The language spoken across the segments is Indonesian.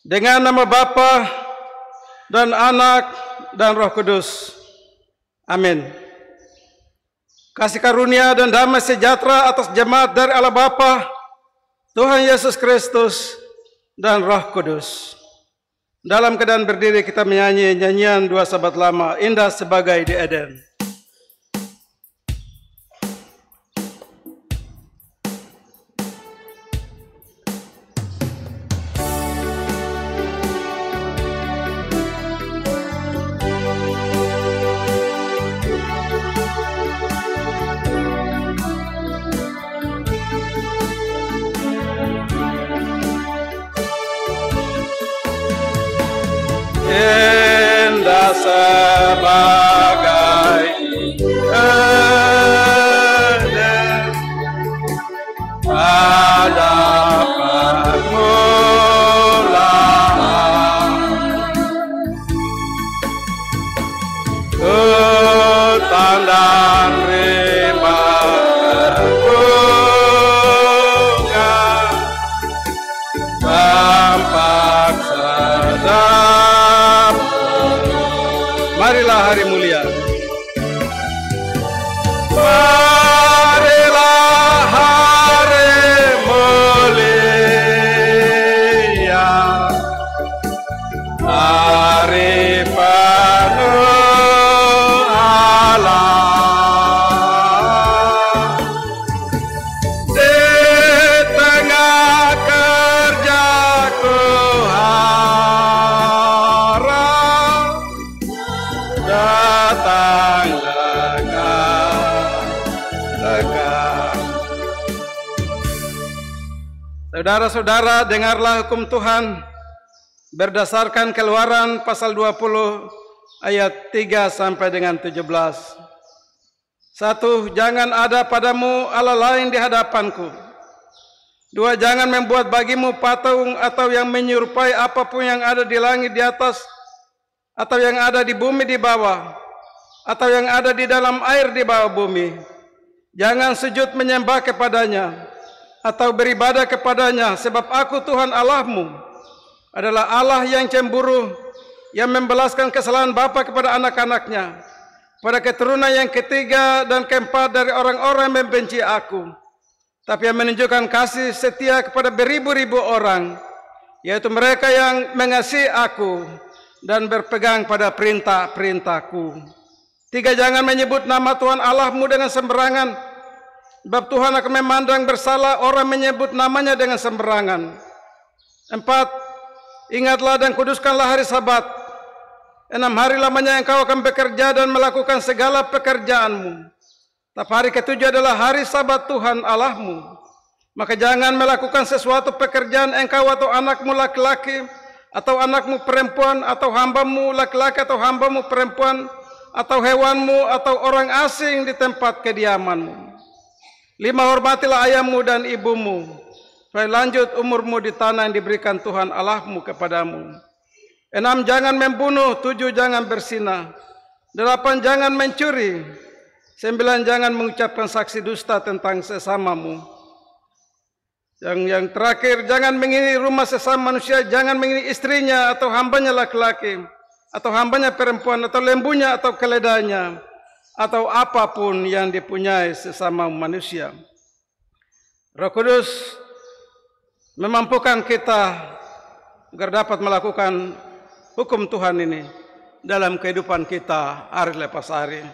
Dengan nama Bapa dan Anak dan Roh Kudus. Amin. Kasih karunia dan damai sejahtera atas jemaat dari Allah Bapa, Tuhan Yesus Kristus, dan Roh Kudus. Dalam keadaan berdiri kita menyanyi nyanyian dua sahabat lama, Indah Sebagai di Eden. Indah sebagai Eden pada permulaan, hutan dan rimba bunga tampak sedap. Marilah hari mulia. Marilah hari mulia. Hari penuh Allah. Di tengah kerjaku harap datang lekas. Saudara-saudara, dengarlah hukum Tuhan berdasarkan Keluaran pasal 20 ayat 3 sampai dengan 17. 1. Jangan ada padamu Allah lain di hadapanku. 2. Jangan membuat bagimu patung atau yang menyerupai apapun yang ada di langit di atas, atau yang ada di bumi di bawah, atau yang ada di dalam air di bawah bumi. Jangan sujud menyembah kepadanya atau beribadah kepadanya, sebab aku Tuhan Allahmu adalah Allah yang cemburu, yang membalaskan kesalahan bapa kepada anak-anaknya, pada keturunan yang ketiga dan keempat dari orang-orang yang membenci aku, tapi yang menunjukkan kasih setia kepada beribu-ribu orang, yaitu mereka yang mengasihi aku dan berpegang pada perintah-perintahku. 3. Jangan menyebut nama Tuhan Allahmu dengan sembarangan, sebab Tuhan akan memandang bersalah orang menyebut namanya dengan sembarangan. 4. Ingatlah dan kuduskanlah hari Sabat. 6 hari lamanya engkau akan bekerja dan melakukan segala pekerjaanmu. Tapi hari ketujuh adalah hari Sabat Tuhan Allahmu. Maka jangan melakukan sesuatu pekerjaan engkau atau anakmu laki-laki, atau anakmu perempuan, atau hambamu laki-laki atau hambamu perempuan, atau hewanmu, atau orang asing di tempat kediamanmu. 5. Hormatilah ayahmu dan ibumu, supaya lanjut umurmu di tanah yang diberikan Tuhan Allahmu kepadamu. 6. Jangan membunuh. 7. Jangan berzinah. 8. Jangan mencuri. 9. Jangan mengucapkan saksi dusta tentang sesamamu. Yang terakhir, jangan mengingini rumah sesama manusia, jangan mengingini istrinya atau hambanya laki-laki, atau hambanya perempuan, atau lembunya atau keledainya, atau apapun yang dipunyai sesama manusia. Roh Kudus memampukan kita agar dapat melakukan hukum Tuhan ini dalam kehidupan kita hari lepas hari.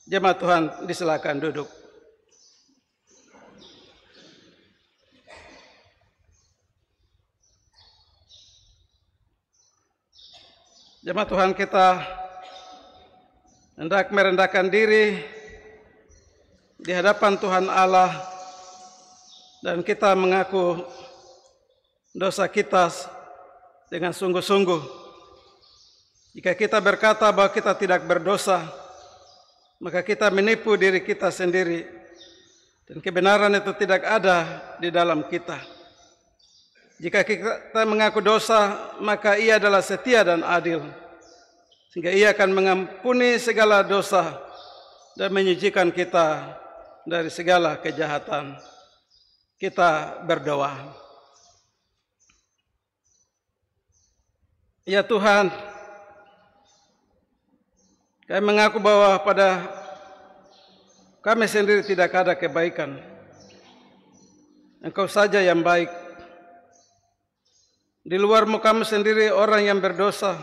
Jemaat Tuhan, disilakan duduk. Jemaat Tuhan, kita hendak merendahkan diri di hadapan Tuhan Allah, dan kita mengaku dosa kita dengan sungguh-sungguh. Jika kita berkata bahwa kita tidak berdosa, maka kita menipu diri kita sendiri, dan kebenaran itu tidak ada di dalam kita. Jika kita mengaku dosa, maka Ia adalah setia dan adil, sehingga Ia akan mengampuni segala dosa dan menyucikan kita dari segala kejahatan. Kita berdoa. Ya Tuhan, kami mengaku bahwa pada kami sendiri tidak ada kebaikan. Engkau saja yang baik. Di luarmu kami sendiri orang yang berdosa.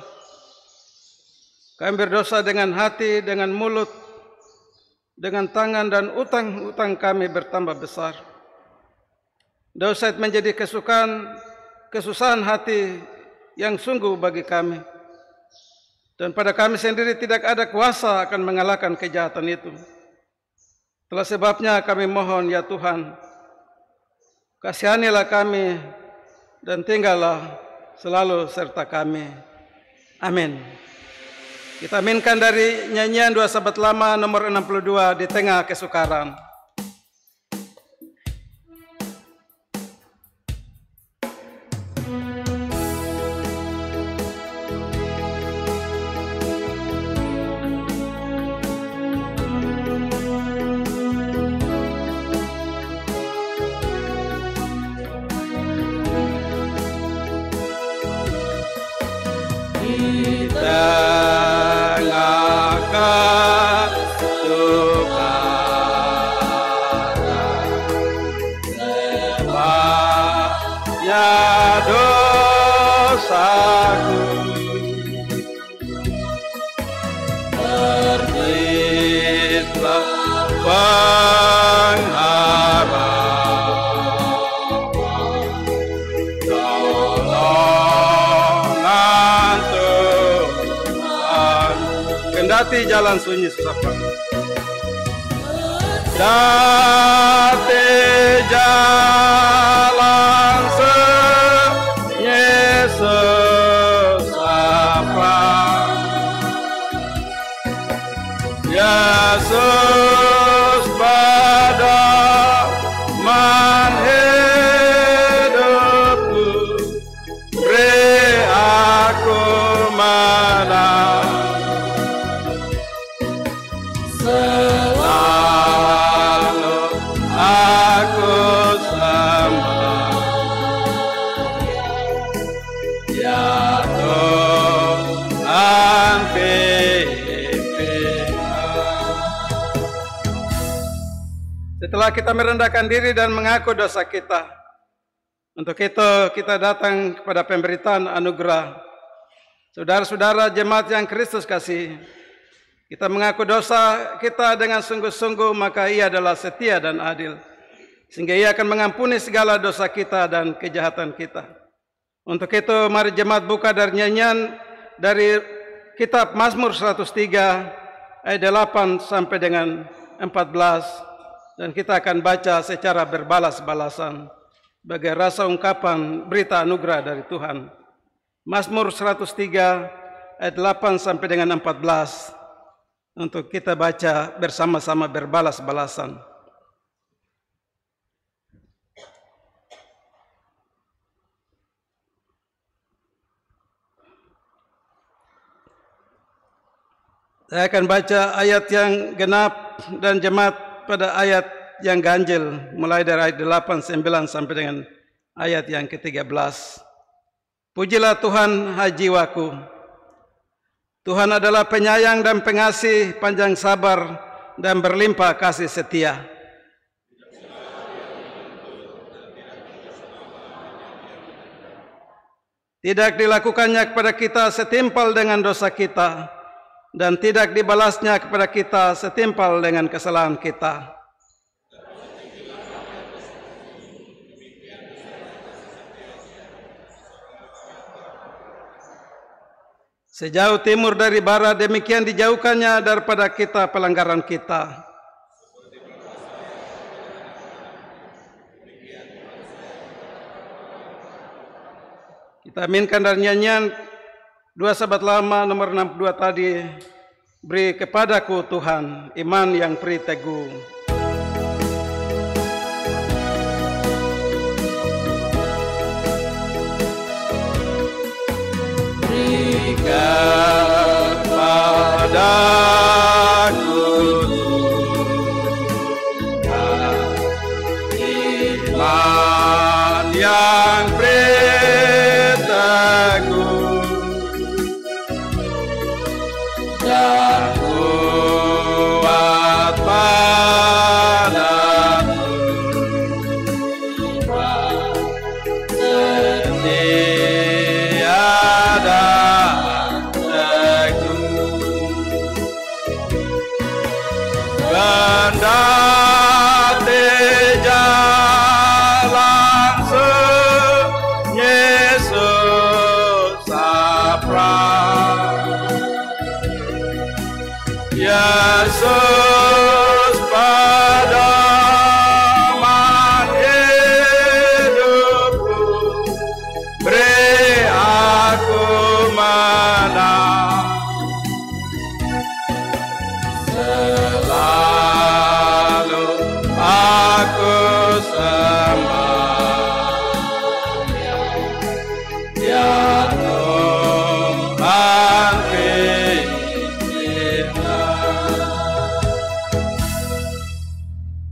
Kami berdosa dengan hati, dengan mulut, dengan tangan, dan utang-utang kami bertambah besar. Dosa itu menjadi kesusahan hati yang sungguh bagi kami. Dan pada kami sendiri tidak ada kuasa akan mengalahkan kejahatan itu. Itulah sebabnya kami mohon ya Tuhan, kasihanilah kami dan tinggallah selalu serta kami. Amin. Kita aminkan dari nyanyian Dua Sahabat Lama nomor 62, Di Tengah Kesukaran. Kendati jalan sunyi susah payah, kendati jalan sunyi susah payah, Yesus pedoman hidupku, beri aku menang. Selalu aku sembah ya Tuhan pimpin. Setelah kita merendahkan diri dan mengaku dosa kita, untuk itu kita datang kepada pemberitaan anugerah. Saudara-saudara jemaat yang Kristus kasih, kita mengaku dosa kita dengan sungguh-sungguh, maka Ia adalah setia dan adil, sehingga Ia akan mengampuni segala dosa kita dan kejahatan kita. Untuk itu, mari jemaat buka dari nyanyian dari kitab Mazmur 103 ayat 8 sampai dengan 14, dan kita akan baca secara berbalas-balasan sebagai rasa ungkapan berita anugerah dari Tuhan. Mazmur 103 ayat 8 sampai dengan 14. Untuk kita baca bersama-sama berbalas-balasan. Saya akan baca ayat yang genap dan jemaat pada ayat yang ganjil, mulai dari ayat 8, 9 sampai dengan ayat yang ke-13. Pujilah Tuhan, hai jiwaku. Tuhan adalah penyayang dan pengasih, panjang sabar dan berlimpah kasih setia. Tidak dilakukannya kepada kita setimpal dengan dosa kita, dan tidak dibalasnya kepada kita setimpal dengan kesalahan kita. Sejauh timur dari barat, demikian dijauhkannya daripada kita pelanggaran kita. Kita aminkan dari nyanyian Dua Sahabat Lama nomor 62 tadi, beri kepadaku Tuhan iman yang pri teguh. Kepadaku Tuhan iman yang pri teguh,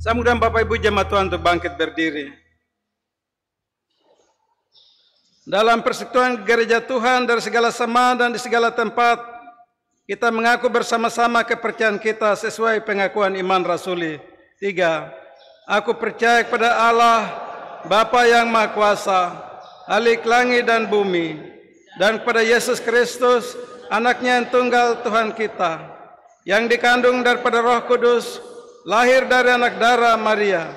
Saya mengundang Bapak Ibu jemaat Tuhan untuk bangkit berdiri. Dalam persekutuan gereja Tuhan dari segala zaman dan di segala tempat, kita mengaku bersama-sama kepercayaan kita sesuai pengakuan iman rasuli. 3. Aku percaya kepada Allah, Bapa yang Maha Kuasa, Khalik langit dan bumi, dan kepada Yesus Kristus, Anaknya yang tunggal Tuhan kita, yang dikandung daripada Roh Kudus, lahir dari anak darah Maria,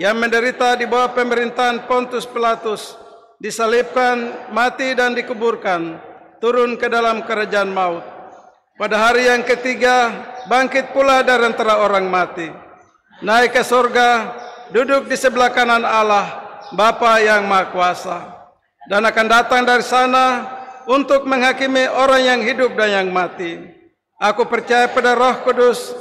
yang menderita di bawah pemerintahan Pontius Pilatus, disalibkan, mati dan dikuburkan, turun ke dalam kerajaan maut. Pada hari yang ketiga, bangkit pula dari antara orang mati, naik ke surga, duduk di sebelah kanan Allah, Bapa yang Maha Kuasa, dan akan datang dari sana untuk menghakimi orang yang hidup dan yang mati. Aku percaya pada Roh Kudus,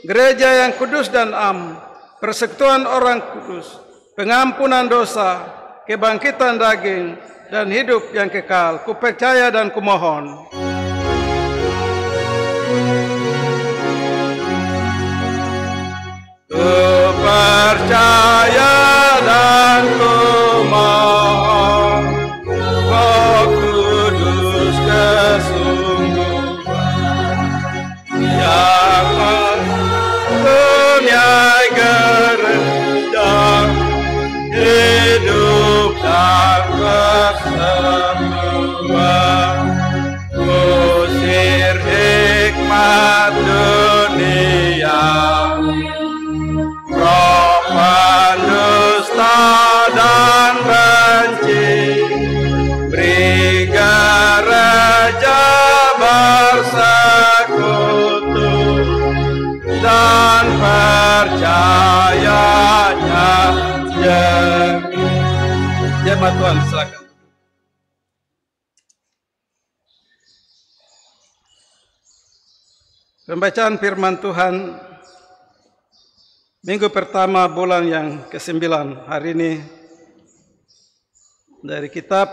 gereja yang kudus dan am, persekutuan orang kudus, pengampunan dosa, kebangkitan daging, dan hidup yang kekal. Kupercaya dan kumohon. Kupercaya dan kumohon, Roh Kudus kesungguhan, yang mempunyai gereja hidup dan persekutuan, usir hikmat dunia, roh pendusta dan benci, beri gereja bersekutu dan percayanya jemaat Tuhan, silakan. Pembacaan firman Tuhan minggu pertama bulan yang ke-9 hari ini dari kitab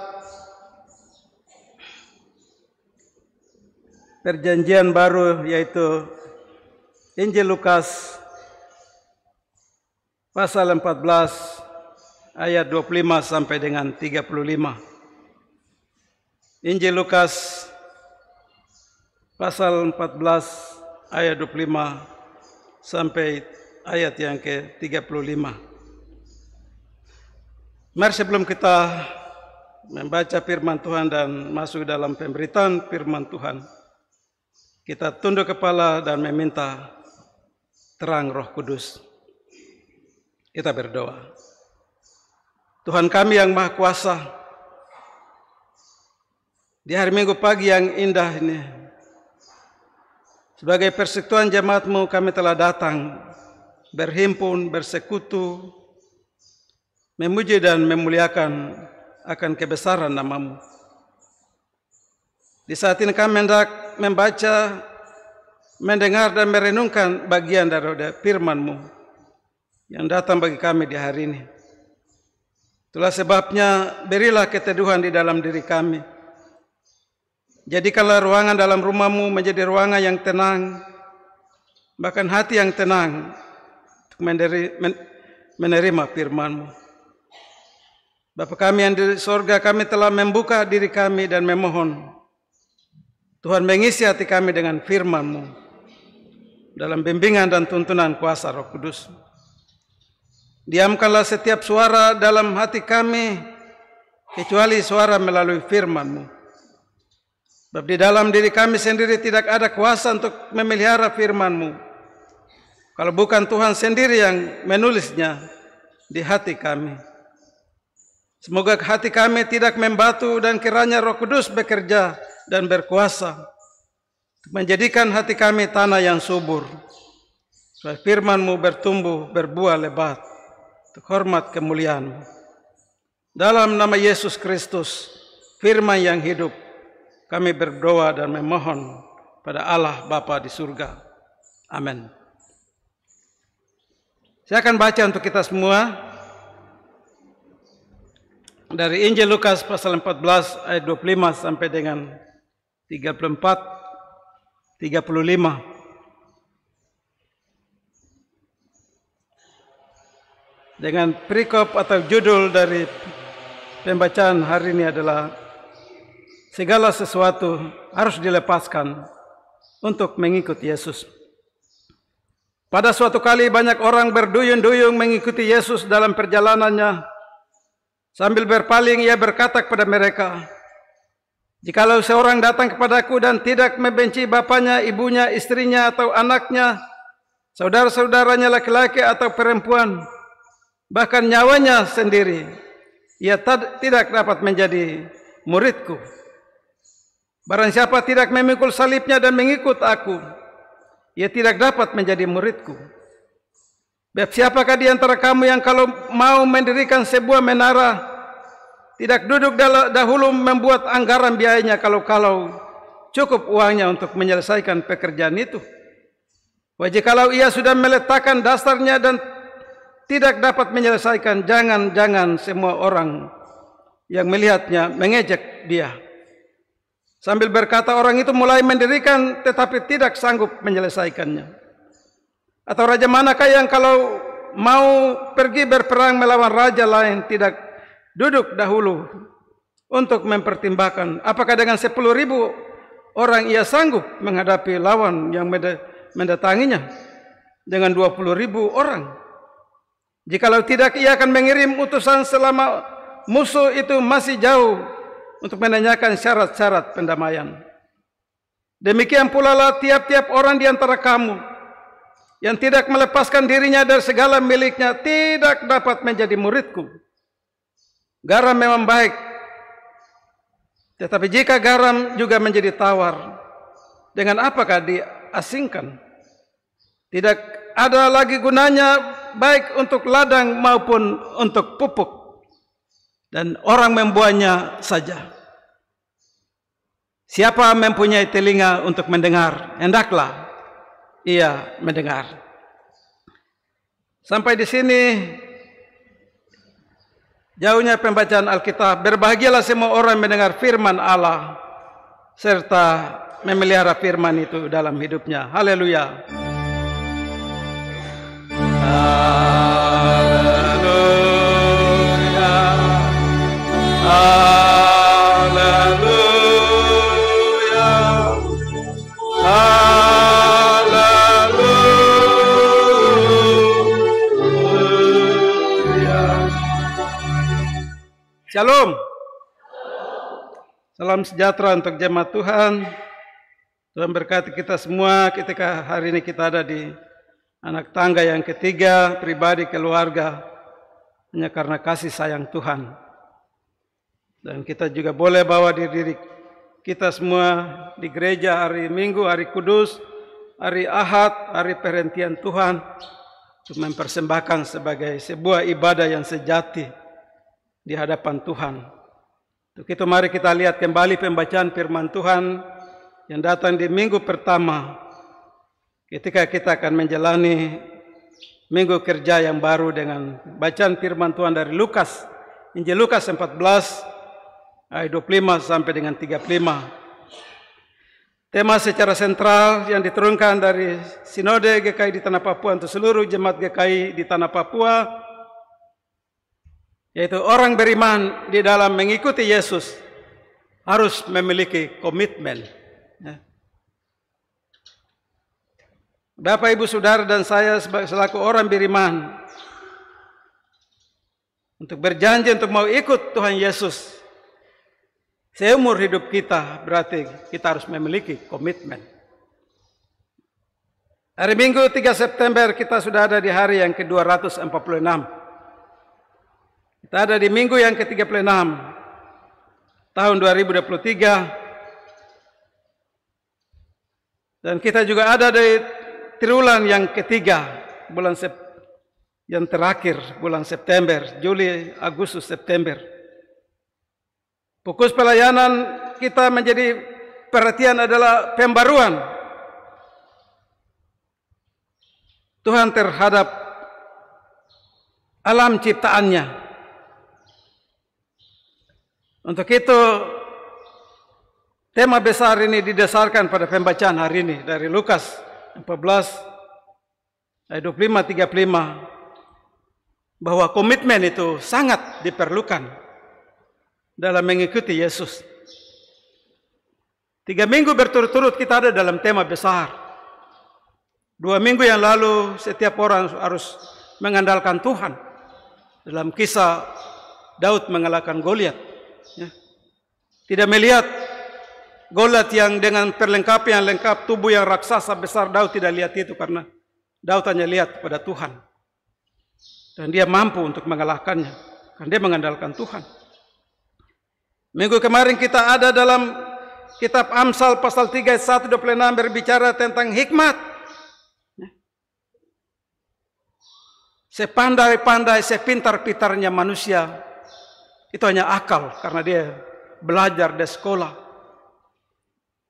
Perjanjian Baru, yaitu Injil Lukas pasal 14 ayat 25 sampai dengan 35. Injil Lukas pasal 14 ayat 25 sampai ayat yang ke-35. Mari sebelum kita membaca firman Tuhan dan masuk dalam pemberitaan firman Tuhan, kita tunduk kepala dan meminta terang Roh Kudus. Kita berdoa. Tuhan kami yang Maha Kuasa, di hari Minggu pagi yang indah ini, sebagai persekutuan jemaat-Mu kami telah datang, berhimpun, bersekutu, memuji dan memuliakan akan kebesaran nama-Mu. Di saat ini kami hendak membaca, mendengar dan merenungkan bagian dari firman-Mu yang datang bagi kami di hari ini. Itulah sebabnya berilah keteduhan di dalam diri kami. Jadikanlah ruangan dalam rumah-Mu menjadi ruangan yang tenang, bahkan hati yang tenang untuk menerima firman-Mu. Bapa kami yang di sorga, kami telah membuka diri kami dan memohon Tuhan mengisi hati kami dengan firman-Mu dalam bimbingan dan tuntunan kuasa Roh Kudus. Diamkanlah setiap suara dalam hati kami, kecuali suara melalui firman-Mu. Sebab di dalam diri kami sendiri tidak ada kuasa untuk memelihara firman-Mu, kalau bukan Tuhan sendiri yang menulisnya di hati kami. Semoga hati kami tidak membatu dan kiranya Roh Kudus bekerja dan berkuasa menjadikan hati kami tanah yang subur, supaya firman-Mu bertumbuh berbuah lebat untuk hormat kemuliaan-Mu. Dalam nama Yesus Kristus, firman yang hidup, kami berdoa dan memohon pada Allah Bapa di surga. Amin. Saya akan baca untuk kita semua dari Injil Lukas pasal 14 ayat 25 sampai dengan 34, 35. dengan perikop atau judul dari pembacaan hari ini adalah segala sesuatu harus dilepaskan untuk mengikut Yesus. Pada suatu kali banyak orang berduyun-duyung mengikuti Yesus dalam perjalanannya. Sambil berpaling ia berkata kepada mereka, "Jikalau seorang datang kepadaku dan tidak membenci bapaknya, ibunya, istrinya atau anaknya, saudara-saudaranya laki-laki atau perempuan, bahkan nyawanya sendiri, ia tidak dapat menjadi muridku. Barang siapa tidak memikul salibnya dan mengikut aku, ia tidak dapat menjadi muridku. Sebab siapakah di antara kamu yang kalau mau mendirikan sebuah menara, tidak duduk dahulu membuat anggaran biayanya kalau cukup uangnya untuk menyelesaikan pekerjaan itu? Jikalau ia sudah meletakkan dasarnya dan tidak dapat menyelesaikan, jangan semua orang yang melihatnya mengejek dia." Sambil berkata orang itu mulai mendirikan tetapi tidak sanggup menyelesaikannya. Atau raja manakah yang kalau mau pergi berperang melawan raja lain tidak duduk dahulu untuk mempertimbangkan apakah dengan 10.000 orang ia sanggup menghadapi lawan yang mendatanginya dengan 20.000 orang. Jikalau tidak, ia akan mengirim utusan selama musuh itu masih jauh untuk menanyakan syarat-syarat pendamaian. Demikian pula lah tiap-tiap orang di antara kamu yang tidak melepaskan dirinya dari segala miliknya tidak dapat menjadi muridku. Garam memang baik, tetapi jika garam juga menjadi tawar, dengan apakah diasingkan? Tidak ada lagi gunanya baik untuk ladang maupun untuk pupuk, dan orang membuangnya saja. Siapa mempunyai telinga untuk mendengar, hendaklah ia mendengar. Sampai di sini jauhnya pembacaan Alkitab. Berbahagialah semua orang mendengar firman Allah serta memelihara firman itu dalam hidupnya. Haleluya. Shalom. Salam sejahtera untuk jemaat Tuhan. Tuhan berkati kita semua ketika hari ini kita ada di anak tangga yang ketiga, pribadi keluarga, hanya karena kasih sayang Tuhan. Dan kita juga boleh bawa diri kita semua di gereja hari Minggu, hari Kudus, hari Ahad, hari perhentian Tuhan, untuk mempersembahkan sebagai sebuah ibadah yang sejati di hadapan Tuhan. Untuk itu mari kita lihat kembali pembacaan firman Tuhan yang datang di minggu pertama ketika kita akan menjalani minggu kerja yang baru dengan bacaan firman Tuhan dari Lukas, Injil Lukas 14 ayat 25 sampai dengan 35. Tema secara sentral yang diturunkan dari Sinode GKI di Tanah Papua untuk seluruh jemaat GKI di Tanah Papua, yaitu orang beriman di dalam mengikuti Yesus harus memiliki komitmen. Bapak, Ibu, Saudara, dan saya selaku orang beriman untuk berjanji untuk mau ikut Tuhan Yesus seumur hidup kita, berarti kita harus memiliki komitmen. Hari Minggu 3 September kita sudah ada di hari yang ke-246. Kita ada di minggu yang ke-36 tahun 2023. Dan kita juga ada di triwulan yang ketiga, yang terakhir, bulan September, Juli, Agustus, September. Fokus pelayanan kita menjadi perhatian adalah pembaruan Tuhan terhadap alam ciptaannya. Untuk itu, tema besar ini didasarkan pada pembacaan hari ini dari Lukas 14 ayat 25-35. bahwa komitmen itu sangat diperlukan dalam mengikuti Yesus. 3 minggu berturut-turut kita ada dalam tema besar. 2 minggu yang lalu setiap orang harus mengandalkan Tuhan. Dalam kisah Daud mengalahkan Goliat. Ya. Tidak melihat Goliat yang dengan perlengkapan yang lengkap, tubuh yang raksasa besar, Daud tidak lihat itu karena Daud hanya lihat kepada Tuhan. Dan dia mampu untuk mengalahkannya karena dia mengandalkan Tuhan. Minggu kemarin kita ada dalam kitab Amsal pasal 3 ayat 1-26 berbicara tentang hikmat. Sepandai-pandai, sepintar-pintarnya manusia itu hanya akal karena dia belajar di sekolah.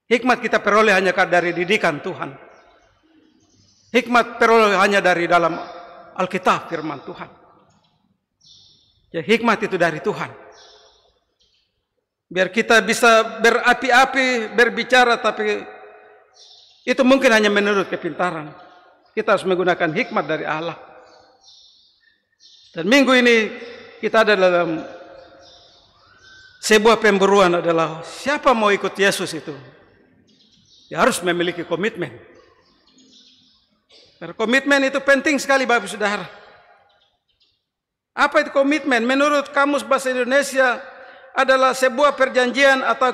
Hikmat kita peroleh hanya dari didikan Tuhan. Hikmat peroleh hanya dari dalam Alkitab firman Tuhan. Ya, hikmat itu dari Tuhan. Biar kita bisa berapi-api berbicara, tapi itu mungkin hanya menurut kepintaran. Kita harus menggunakan hikmat dari Allah. Dan minggu ini kita ada dalam sebuah pemburuan adalah siapa mau ikut Yesus itu. Dia harus memiliki komitmen. Karena komitmen itu penting sekali Bapak Saudara. Apa itu komitmen? Menurut Kamus Bahasa Indonesia adalah sebuah perjanjian atau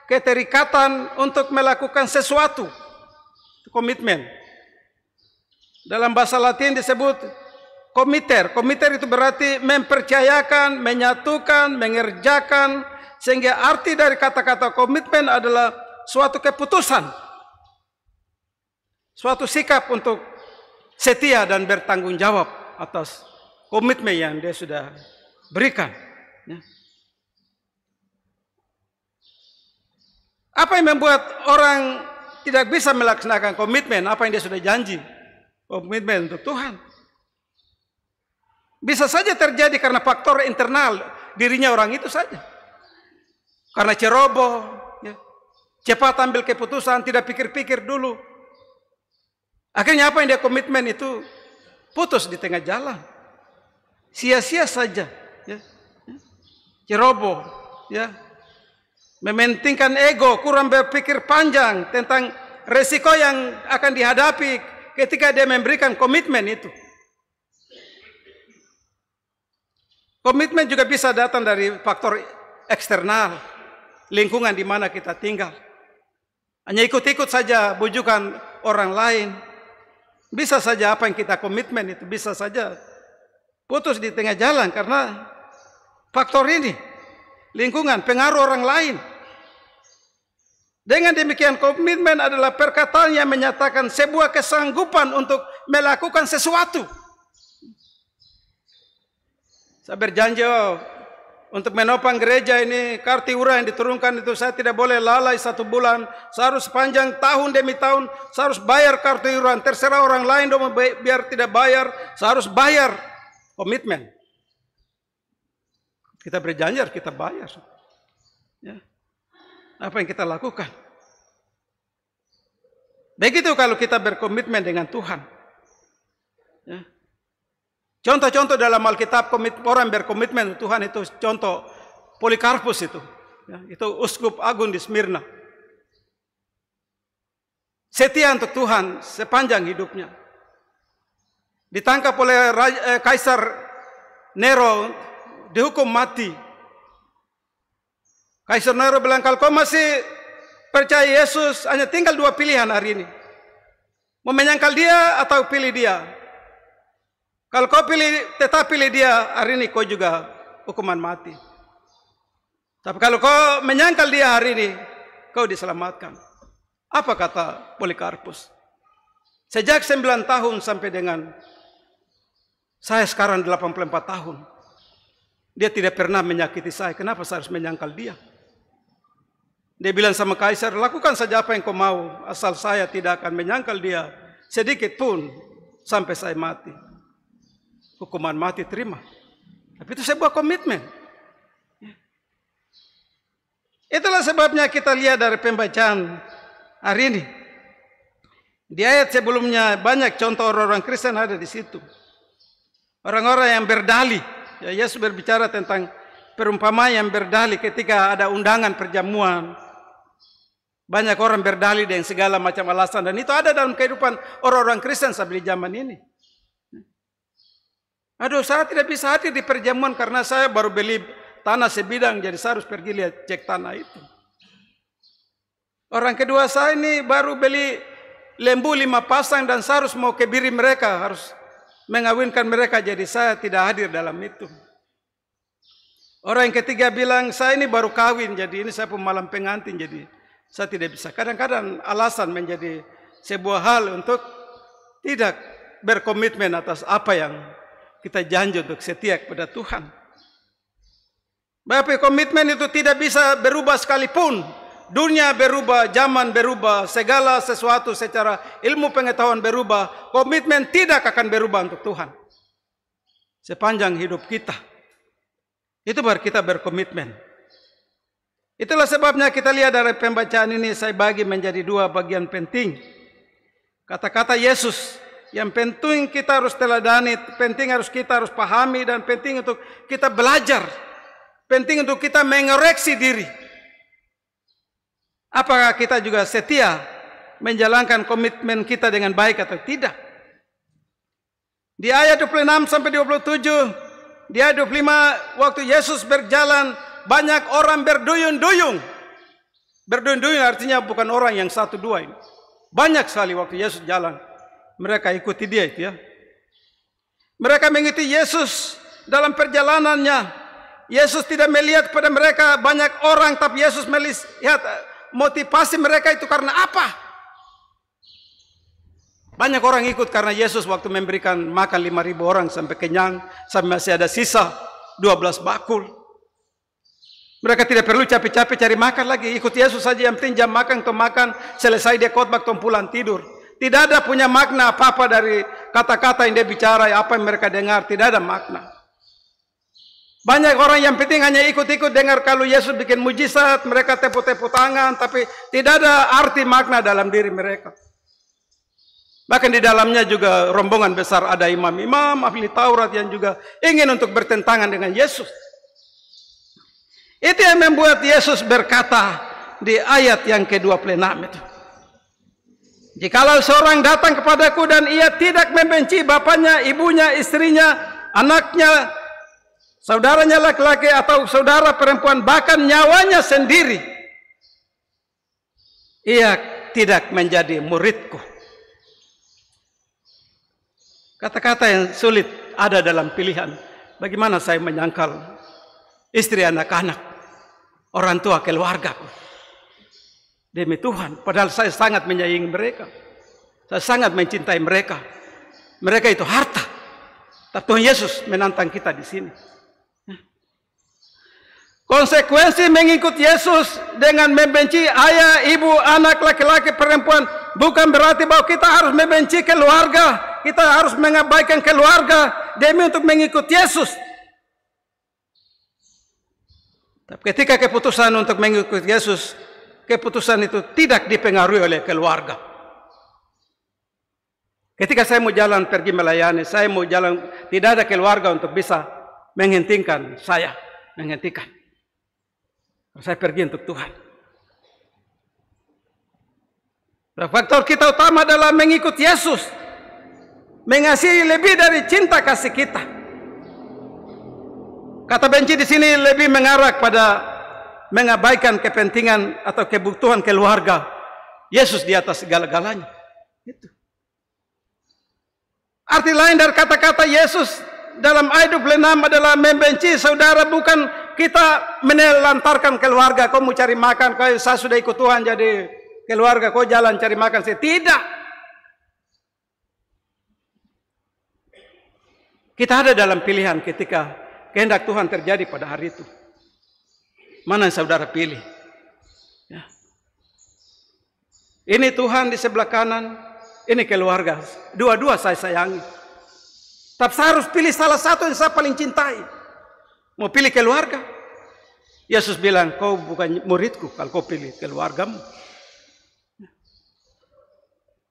keterikatan untuk melakukan sesuatu. Itu komitmen. Dalam bahasa Latin disebut komiter. Komiter itu berarti mempercayakan, menyatukan, mengerjakan. Sehingga arti dari kata-kata komitmen adalah suatu keputusan, suatu sikap untuk setia dan bertanggung jawab atas komitmen yang dia sudah berikan. Ya. Apa yang membuat orang tidak bisa melaksanakan komitmen? Apa yang dia sudah janji? Komitmen untuk Tuhan. Bisa saja terjadi karena faktor internal dirinya orang itu saja. Karena ceroboh, ya. Cepat ambil keputusan, tidak pikir-pikir dulu. Akhirnya apa yang dia komitmen itu putus di tengah jalan. Sia-sia saja. Ya. Ceroboh. Ya. Mementingkan ego, kurang berpikir panjang tentang resiko yang akan dihadapi ketika dia memberikan komitmen itu. Komitmen juga bisa datang dari faktor eksternal, lingkungan di mana kita tinggal. Hanya ikut-ikut saja bujukan orang lain. Bisa saja apa yang kita komitmen itu bisa saja putus di tengah jalan karena faktor ini, lingkungan, pengaruh orang lain. Dengan demikian komitmen adalah perkataan yang menyatakan sebuah kesanggupan untuk melakukan sesuatu. Saya berjanji untuk menopang gereja ini, kartu iuran yang diturunkan itu saya tidak boleh lalai 1 bulan. Saya harus sepanjang tahun demi tahun, saya harus bayar kartu iuran. Terserah orang lain dong biar tidak bayar, saya harus bayar. Komitmen. Kita berjanji kita bayar. Ya. Apa yang kita lakukan? Begitu kalau kita berkomitmen dengan Tuhan. Ya. Contoh-contoh dalam Alkitab orang berkomitmen Tuhan itu contoh Polikarpus itu. Ya, itu uskup agung di Smyrna. Setia untuk Tuhan sepanjang hidupnya. Ditangkap oleh Kaisar Nero, dihukum mati. Kaisar Nero bilang, kalau kau masih percaya Yesus, hanya tinggal 2 pilihan hari ini. Mau menyangkal dia atau pilih dia. Kalau kau tetap pilih dia, hari ini kau juga hukuman mati. Tapi kalau kau menyangkal dia hari ini, kau diselamatkan. Apa kata Polikarpus? Sejak 9 tahun sampai dengan saya sekarang 84 tahun. Dia tidak pernah menyakiti saya. Kenapa saya harus menyangkal dia? Dia bilang sama Kaisar, lakukan saja apa yang kau mau. Asal saya tidak akan menyangkal dia sedikit pun sampai saya mati. Hukuman mati terima. Tapi itu sebuah komitmen. Itulah sebabnya kita lihat dari pembacaan hari ini. Di ayat sebelumnya banyak contoh orang-orang Kristen ada di situ. Orang-orang yang berdalih. Ya, Yesus berbicara tentang perumpamaan yang berdalih ketika ada undangan perjamuan. Banyak orang berdalih dengan segala macam alasan. Dan itu ada dalam kehidupan orang-orang Kristen sampai di zaman ini. Aduh, saya tidak bisa hadir di perjamuan karena saya baru beli tanah sebidang. Jadi saya harus pergi lihat cek tanah itu. Orang kedua, saya ini baru beli lembu 5 pasang dan saya harus mau kebiri mereka. Harus mengawinkan mereka, jadi saya tidak hadir dalam itu. Orang yang ketiga bilang, saya ini baru kawin, jadi ini saya pemalam pengantin, jadi saya tidak bisa. Kadang-kadang alasan menjadi sebuah hal untuk tidak berkomitmen atas apa yang kita janji untuk setia kepada Tuhan. Bapak, komitmen itu tidak bisa berubah sekalipun. Dunia berubah, zaman berubah, segala sesuatu secara ilmu pengetahuan berubah. Komitmen tidak akan berubah untuk Tuhan sepanjang hidup kita. Itu baru kita berkomitmen. Itulah sebabnya kita lihat dari pembacaan ini saya bagi menjadi 2 bagian penting. Kata-kata Yesus yang penting kita harus teladani, penting kita harus pahami, dan penting untuk kita belajar, penting untuk kita mengoreksi diri. Apakah kita juga setia menjalankan komitmen kita dengan baik atau tidak? Di ayat 26 sampai 27, di ayat 25 waktu Yesus berjalan, banyak orang berduyun-duyung. Berduyun-duyun artinya bukan orang yang 1-2 ini. Banyak sekali waktu Yesus jalan, mereka ikuti dia itu ya. Mereka mengikuti Yesus dalam perjalanannya. Yesus tidak melihat pada mereka banyak orang, tapi Yesus melihat motivasi mereka itu karena apa? Banyak orang ikut karena Yesus waktu memberikan makan 5.000 orang sampai kenyang, sampai masih ada sisa 12 bakul. Mereka tidak perlu capek-capek cari makan lagi, ikut Yesus saja, yang penting jam makan atau makan, selesai dia khotbah atau pulang tidur. Tidak ada punya makna apa-apa dari kata-kata yang dia bicara, apa yang mereka dengar, tidak ada makna. Banyak orang yang penting hanya ikut-ikut dengar kalau Yesus bikin mujizat, mereka tepuk-tepuk tangan, tapi tidak ada arti makna dalam diri mereka. Bahkan di dalamnya juga rombongan besar, ada imam-imam, ahli Taurat yang juga ingin untuk bertentangan dengan Yesus. Itu yang membuat Yesus berkata di ayat yang ke-26 itu. Jikalau seorang datang kepadaku dan ia tidak membenci bapaknya, ibunya, istrinya, anaknya, saudaranya laki-laki atau saudara perempuan, bahkan nyawanya sendiri, ia tidak menjadi muridku. Kata-kata yang sulit ada dalam pilihan. Bagaimana saya menyangkal istri, anak-anak, orang tua, keluargaku demi Tuhan, padahal saya sangat menyayangi mereka, saya sangat mencintai mereka. Mereka itu harta. Tapi Tuhan Yesus menantang kita di sini. Konsekuensi mengikut Yesus dengan membenci ayah, ibu, anak, laki-laki, perempuan bukan berarti bahwa kita harus membenci keluarga, kita harus mengabaikan keluarga demi untuk mengikut Yesus. Tapi ketika keputusan untuk mengikut Yesus, keputusan itu tidak dipengaruhi oleh keluarga. Ketika saya mau jalan pergi melayani, saya mau jalan, tidak ada keluarga untuk bisa menghentikan saya, menghentikan. Saya pergi untuk Tuhan. Faktor kita utama adalah mengikut Yesus, mengasihi lebih dari cinta kasih kita. Kata benci di sini lebih mengarah pada mengabaikan kepentingan atau kebutuhan keluarga. Yesus di atas segala-galanya. Itu. Arti lain dari kata-kata Yesus dalam ayat 26 adalah membenci saudara, bukan kita menelantarkan keluarga. Kau mau cari makan, kau saya sudah ikut Tuhan jadi keluarga, kau jalan cari makan. Saya tidak. Kita ada dalam pilihan ketika kehendak Tuhan terjadi pada hari itu. Mana yang saudara pilih? Ya. Ini Tuhan di sebelah kanan, ini keluarga. Dua-dua saya sayangi. Tapi saya harus pilih salah satu yang saya paling cintai. Mau pilih keluarga? Yesus bilang, kau bukan muridku kalau kau pilih keluargamu.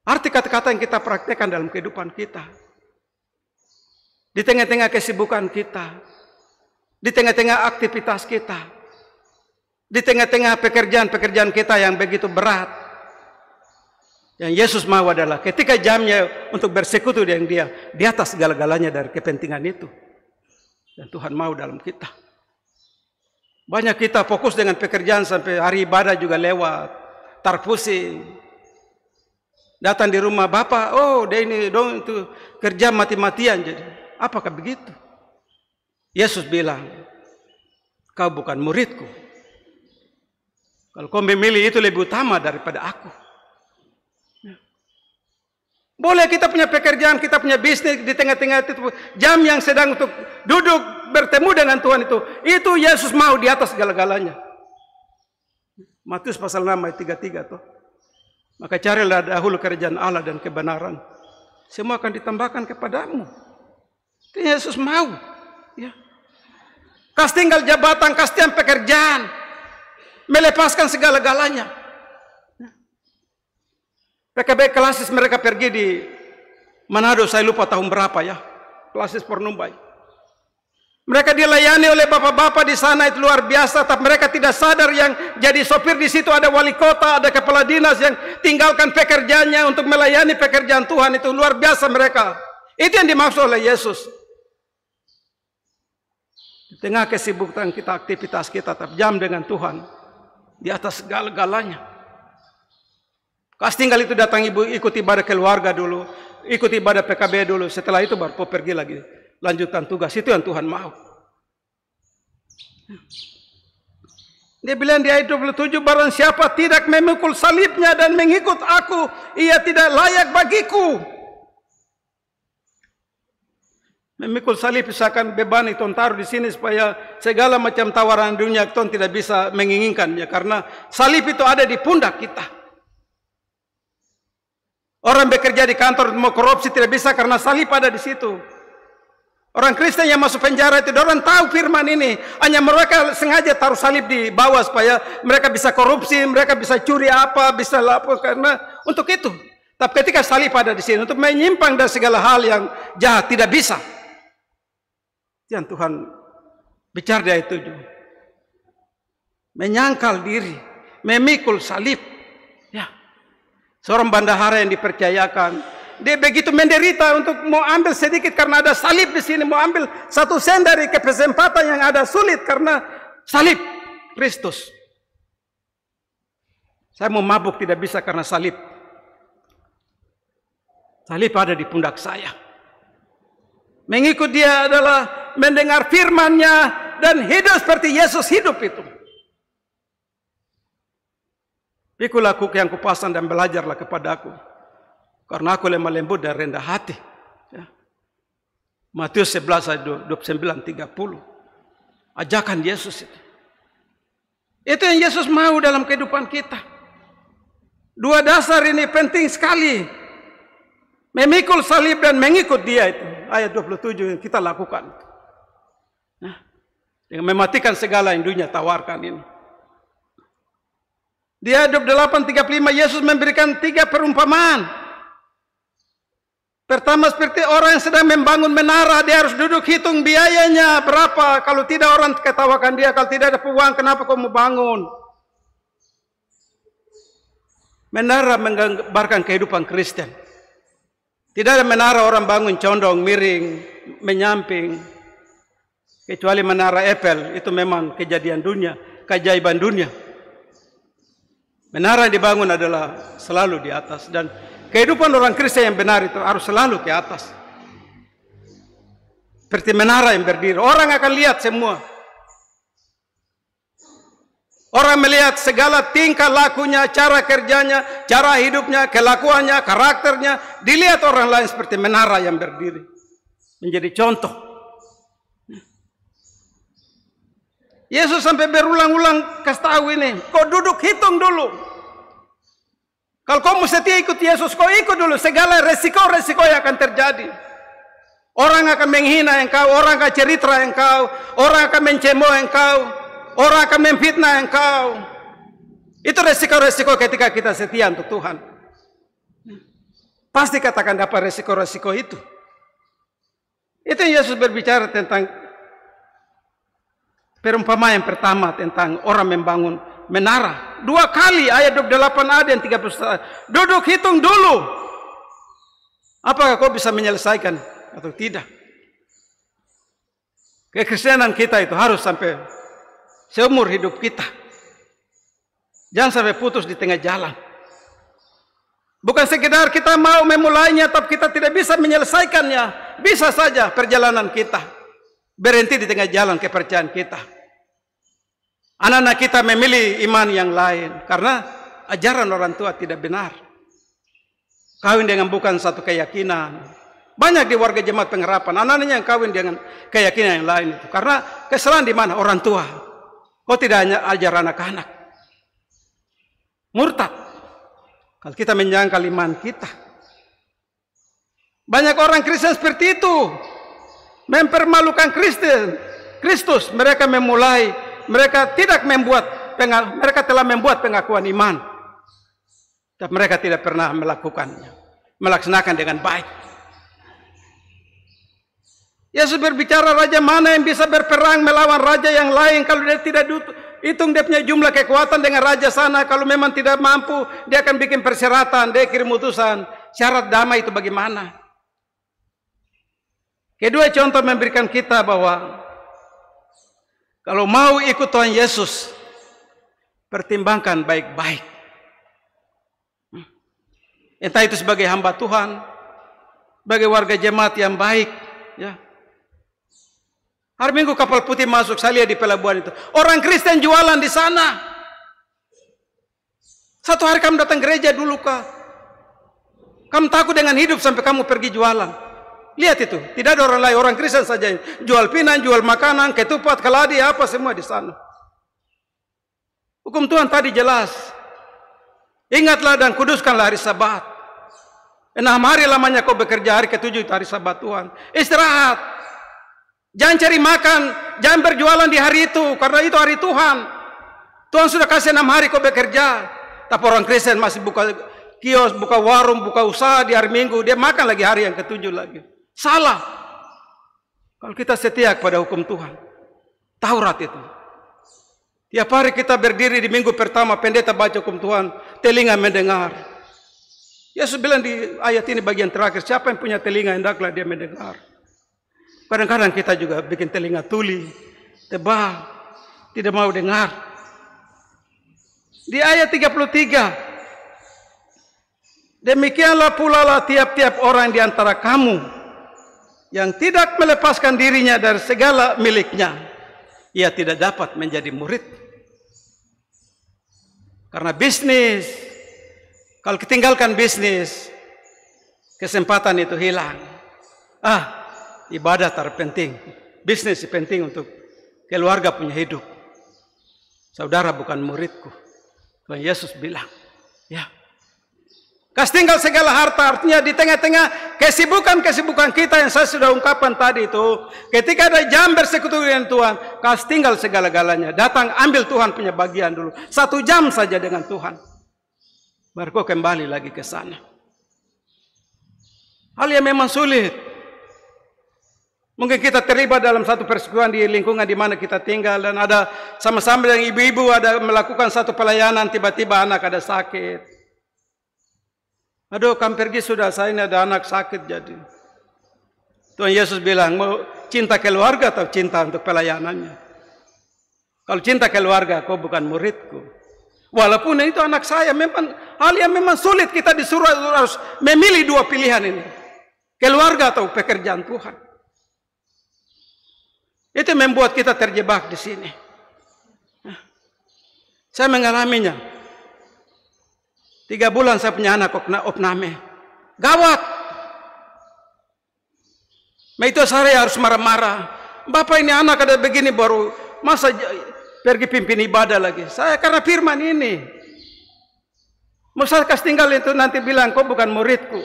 Arti kata-kata yang kita praktekkan dalam kehidupan kita. Di tengah-tengah kesibukan kita, di tengah-tengah aktivitas kita, di tengah-tengah pekerjaan-pekerjaan kita yang begitu berat, yang Yesus mau adalah ketika jamnya untuk bersekutu dengan Dia, di atas segala-galanya dari kepentingan itu. Dan Tuhan mau dalam kita. Banyak kita fokus dengan pekerjaan sampai hari ibadah juga lewat, terpusing. Datang di rumah Bapak, oh dia ini dong itu kerja mati-matian jadi. Apakah begitu? Yesus bilang, kau bukan muridku. Kalau kau memilih itu lebih utama daripada aku. Boleh kita punya pekerjaan, kita punya bisnis di tengah-tengah itu jam yang sedang untuk duduk bertemu dengan Tuhan itu Yesus mau di atas segala-galanya. Matius pasal 6 ayat 33 tuh. Maka carilah dahulu kerajaan Allah dan kebenaran, semua akan ditambahkan kepadamu. Itu Yesus mau. Ya. Kas tinggal jabatan, kas tinggal pekerjaan, melepaskan segala-galanya. PKB Klasis mereka pergi di Manado, saya lupa tahun berapa ya. Klasis Pornumbai. Mereka dilayani oleh bapak-bapak di sana, itu luar biasa. Tapi mereka tidak sadar yang jadi sopir di situ ada wali kota, ada kepala dinas yang tinggalkan pekerjaannya untuk melayani pekerjaan Tuhan. Itu luar biasa mereka. Itu yang dimaksud oleh Yesus. Di tengah kesibukan kita, aktivitas kita, tetap jam dengan Tuhan di atas segala-galanya. Kas tinggal itu datang ibu ikut ibadah keluarga dulu, ikut ibadah PKB dulu. Setelah itu baru pergi lagi, lanjutkan tugas. Itu yang Tuhan mau. Dia bilang di ayat 27, barang siapa tidak memikul salibnya dan mengikut aku, ia tidak layak bagiku. Memikul salib misalkan beban itu taruh di sini supaya segala macam tawaran dunia itu tidak bisa menginginkannya, karena salib itu ada di pundak kita. Orang bekerja di kantor mau korupsi tidak bisa karena salib ada di situ. Orang Kristen yang masuk penjara itu orang tahu firman ini, hanya mereka sengaja taruh salib di bawah supaya mereka bisa korupsi, mereka bisa curi apa, bisa lapor karena untuk itu. Tapi ketika salib ada di sini untuk menyimpang dari segala hal yang jahat tidak bisa. Yang Tuhan bicara dari itu juga. Menyangkal diri, memikul salib. Ya. Seorang bendahara yang dipercayakan, dia begitu menderita untuk mau ambil sedikit karena ada salib di sini, mau ambil 1 sen dari kesempatan yang ada sulit karena salib Kristus. Saya mau mabuk tidak bisa karena salib. Salib ada di pundak saya. Mengikut Dia adalah mendengar firman-Nya dan hidup seperti Yesus hidup itu. Pikulah aku yang kupasan dan belajarlah kepadaku, karena aku lemah lembut dan rendah hati. Ya. Matius 11 ayat 29-30. Ajakan Yesus itu. Itu yang Yesus mau dalam kehidupan kita. Dua dasar ini penting sekali. Memikul salib dan mengikut Dia itu. Ayat 27 yang kita lakukan. Nah, dengan mematikan segala yang dunia tawarkan ini. Di ayat 28-35 Yesus memberikan 3 perumpamaan. Pertama seperti orang yang sedang membangun menara, dia harus duduk hitung biayanya berapa. Kalau tidak orang ketawakan dia, kalau tidak ada uang kenapa kau mau bangun. Menara menggambarkan kehidupan Kristen. Tidak ada menara orang bangun condong, miring, menyamping. Kecuali menara Eiffel, itu memang kejadian dunia, keajaiban dunia. Menara yang dibangun adalah selalu di atas. Dan kehidupan orang Kristen yang benar itu harus selalu ke atas. Seperti menara yang berdiri. Orang akan lihat semua. Orang melihat segala tingkah lakunya, cara kerjanya, cara hidupnya, kelakuannya, karakternya. Dilihat orang lain seperti menara yang berdiri. Menjadi contoh. Yesus sampai berulang-ulang kasih tahu ini. Kau duduk hitung dulu. Kalau kau mau setia ikut Yesus, kau ikut dulu. Segala resiko-resiko yang akan terjadi. Orang akan menghina engkau, orang akan cerita engkau, orang akan mencemooh engkau, orang akan memfitnah engkau. Itu resiko-resiko ketika kita setia untuk Tuhan. Pasti katakan dapat resiko-resiko itu. Itu yang Yesus berbicara tentang perumpamaan yang pertama tentang orang membangun menara. 2 kali ayat 28a dan 31. Duduk hitung dulu. Apakah kau bisa menyelesaikan atau tidak? Kekristenan kita itu harus sampai seumur hidup kita. Jangan sampai putus di tengah jalan. Bukan sekedar kita mau memulainya, tapi kita tidak bisa menyelesaikannya. Bisa saja perjalanan kita berhenti di tengah jalan kepercayaan kita. Anak-anak kita memilih iman yang lain karena ajaran orang tua tidak benar. Kawin dengan bukan satu keyakinan. Banyak di warga jemaat pengharapan, anak-anaknya yang kawin dengan keyakinan yang lain itu. Karena kesalahan di mana? Orang tua. Kau tidak hanya ajar anak-anak. Murtad. Kalau kita menyangkal iman kita. Banyak orang Kristen seperti itu. Mempermalukan Kristus. Mereka memulai, mereka telah membuat pengakuan iman. Tapi mereka tidak pernah melakukannya. Melaksanakan dengan baik. Yesus berbicara raja mana yang bisa berperang melawan raja yang lain. Kalau dia tidak hitung dia punya jumlah kekuatan dengan raja sana. Kalau memang tidak mampu, dia akan bikin persyaratan. Dia kirim utusan. Syarat damai itu bagaimana? Kedua contoh memberikan kita bahwa kalau mau ikut Tuhan Yesus, pertimbangkan baik-baik. Entah itu sebagai hamba Tuhan, sebagai warga jemaat yang baik. Ya. Hari Minggu kapal putih masuk, saya lihat di pelabuhan itu. Orang Kristen jualan di sana. Satu hari kamu datang gereja dulu kah? Kamu takut dengan hidup sampai kamu pergi jualan. Lihat itu, tidak ada orang lain, orang Kristen saja. Jual pinang, jual makanan, ketupat, keladi, apa semua di sana. Hukum Tuhan tadi jelas. Ingatlah dan kuduskanlah hari Sabat. 6 hari lamanya kau bekerja, hari ke-7 itu hari Sabat Tuhan. Istirahat. Jangan cari makan, jangan berjualan di hari itu, karena itu hari Tuhan. Tuhan sudah kasih 6 hari kau bekerja. Tapi orang Kristen masih buka kios, buka warung, buka usaha di hari Minggu. Dia makan lagi hari yang ke-7 lagi. Salah. Kalau kita setia kepada hukum Tuhan. Taurat itu. Tiap hari kita berdiri di minggu pertama, pendeta baca hukum Tuhan, telinga mendengar. Yesus bilang di ayat ini bagian terakhir, siapa yang punya telinga, hendaklah dia mendengar. Kadang-kadang kita juga bikin telinga tuli, tebal, tidak mau dengar. Di ayat 33, demikianlah pula lah tiap-tiap orang di antara kamu yang tidak melepaskan dirinya dari segala miliknya, ia tidak dapat menjadi murid. Karena bisnis, kalau ketinggalkan bisnis, kesempatan itu hilang. Ibadah terpenting, bisnis penting untuk keluarga punya hidup. Saudara bukan muridku. Tuhan Yesus bilang, ya. Kas tinggal segala harta, artinya di tengah-tengah kesibukan kita yang saya sudah ungkapkan tadi itu. Ketika ada jam bersekutu dengan Tuhan, kas tinggal segala-galanya. Datang ambil Tuhan punya bagian dulu. 1 jam saja dengan Tuhan. Baru kau kembali lagi ke sana. Hal yang memang sulit. Mungkin kita terlibat dalam satu persekutuan di lingkungan di mana kita tinggal. Dan ada sama-sama dengan ibu-ibu ada melakukan satu pelayanan. Tiba-tiba anak ada sakit. Aduh, kamu pergi sudah, saya ini ada anak sakit jadi. Tuhan Yesus bilang, mau cinta keluarga atau cinta untuk pelayanannya? Kalau cinta keluarga, kau bukan muridku. Walaupun itu anak saya, memang hal yang memang sulit kita disuruh harus memilih 2 pilihan ini. Keluarga atau pekerjaan Tuhan. Itu membuat kita terjebak di sini. Saya mengalaminya. 3 bulan saya punya anak opname. Gawat. Itu saya harus marah-marah. Bapak ini anak ada begini baru. Masa pergi pimpin ibadah lagi. Saya karena firman ini. Mau saya kasih tinggal itu nanti bilang kau bukan muridku.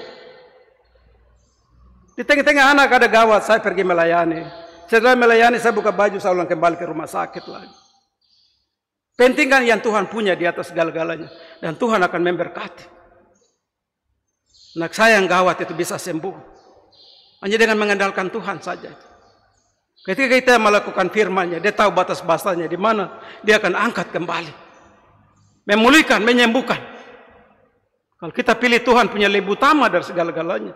Di tengah-tengah anak ada gawat. Saya pergi melayani. Setelah melayani saya buka baju, saya ulang kembali ke rumah sakit lagi. Pentingkan yang Tuhan punya di atas segala-galanya. Dan Tuhan akan memberkati. Anak saya yang gawat itu bisa sembuh. Hanya dengan mengandalkan Tuhan saja. Ketika kita melakukan firman-Nya, dia tahu batas-batasnya di mana dia akan angkat kembali. Memulihkan, menyembuhkan. Kalau kita pilih Tuhan punya lebih utama dari segala-galanya.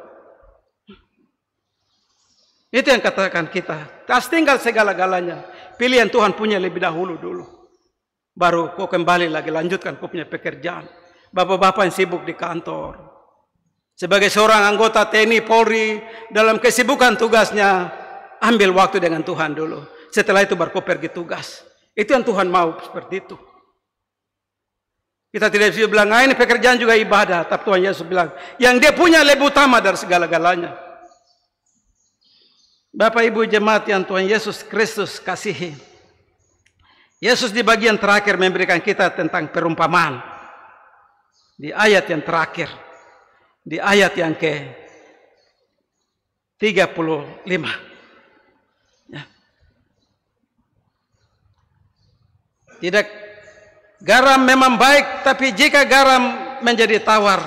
Itu yang katakan kita. Tas tinggal segala-galanya. Pilihan Tuhan punya lebih dahulu dulu. Baru kau kembali lagi lanjutkan kau punya pekerjaan. Bapak-bapak yang sibuk di kantor. Sebagai seorang anggota TNI Polri dalam kesibukan tugasnya, ambil waktu dengan Tuhan dulu. Setelah itu baru kau pergi tugas. Itu yang Tuhan mau seperti itu. Kita tidak bisa bilang, ini pekerjaan juga ibadah. Tapi Tuhan Yesus bilang, yang dia punya lebih utama dari segala-galanya. Bapak Ibu jemaat yang Tuhan Yesus Kristus kasihi. Yesus di bagian terakhir memberikan kita tentang perumpamaan. Di ayat yang terakhir. Di ayat yang ke-35. Ya. Tidak, garam memang baik, tapi jika garam menjadi tawar.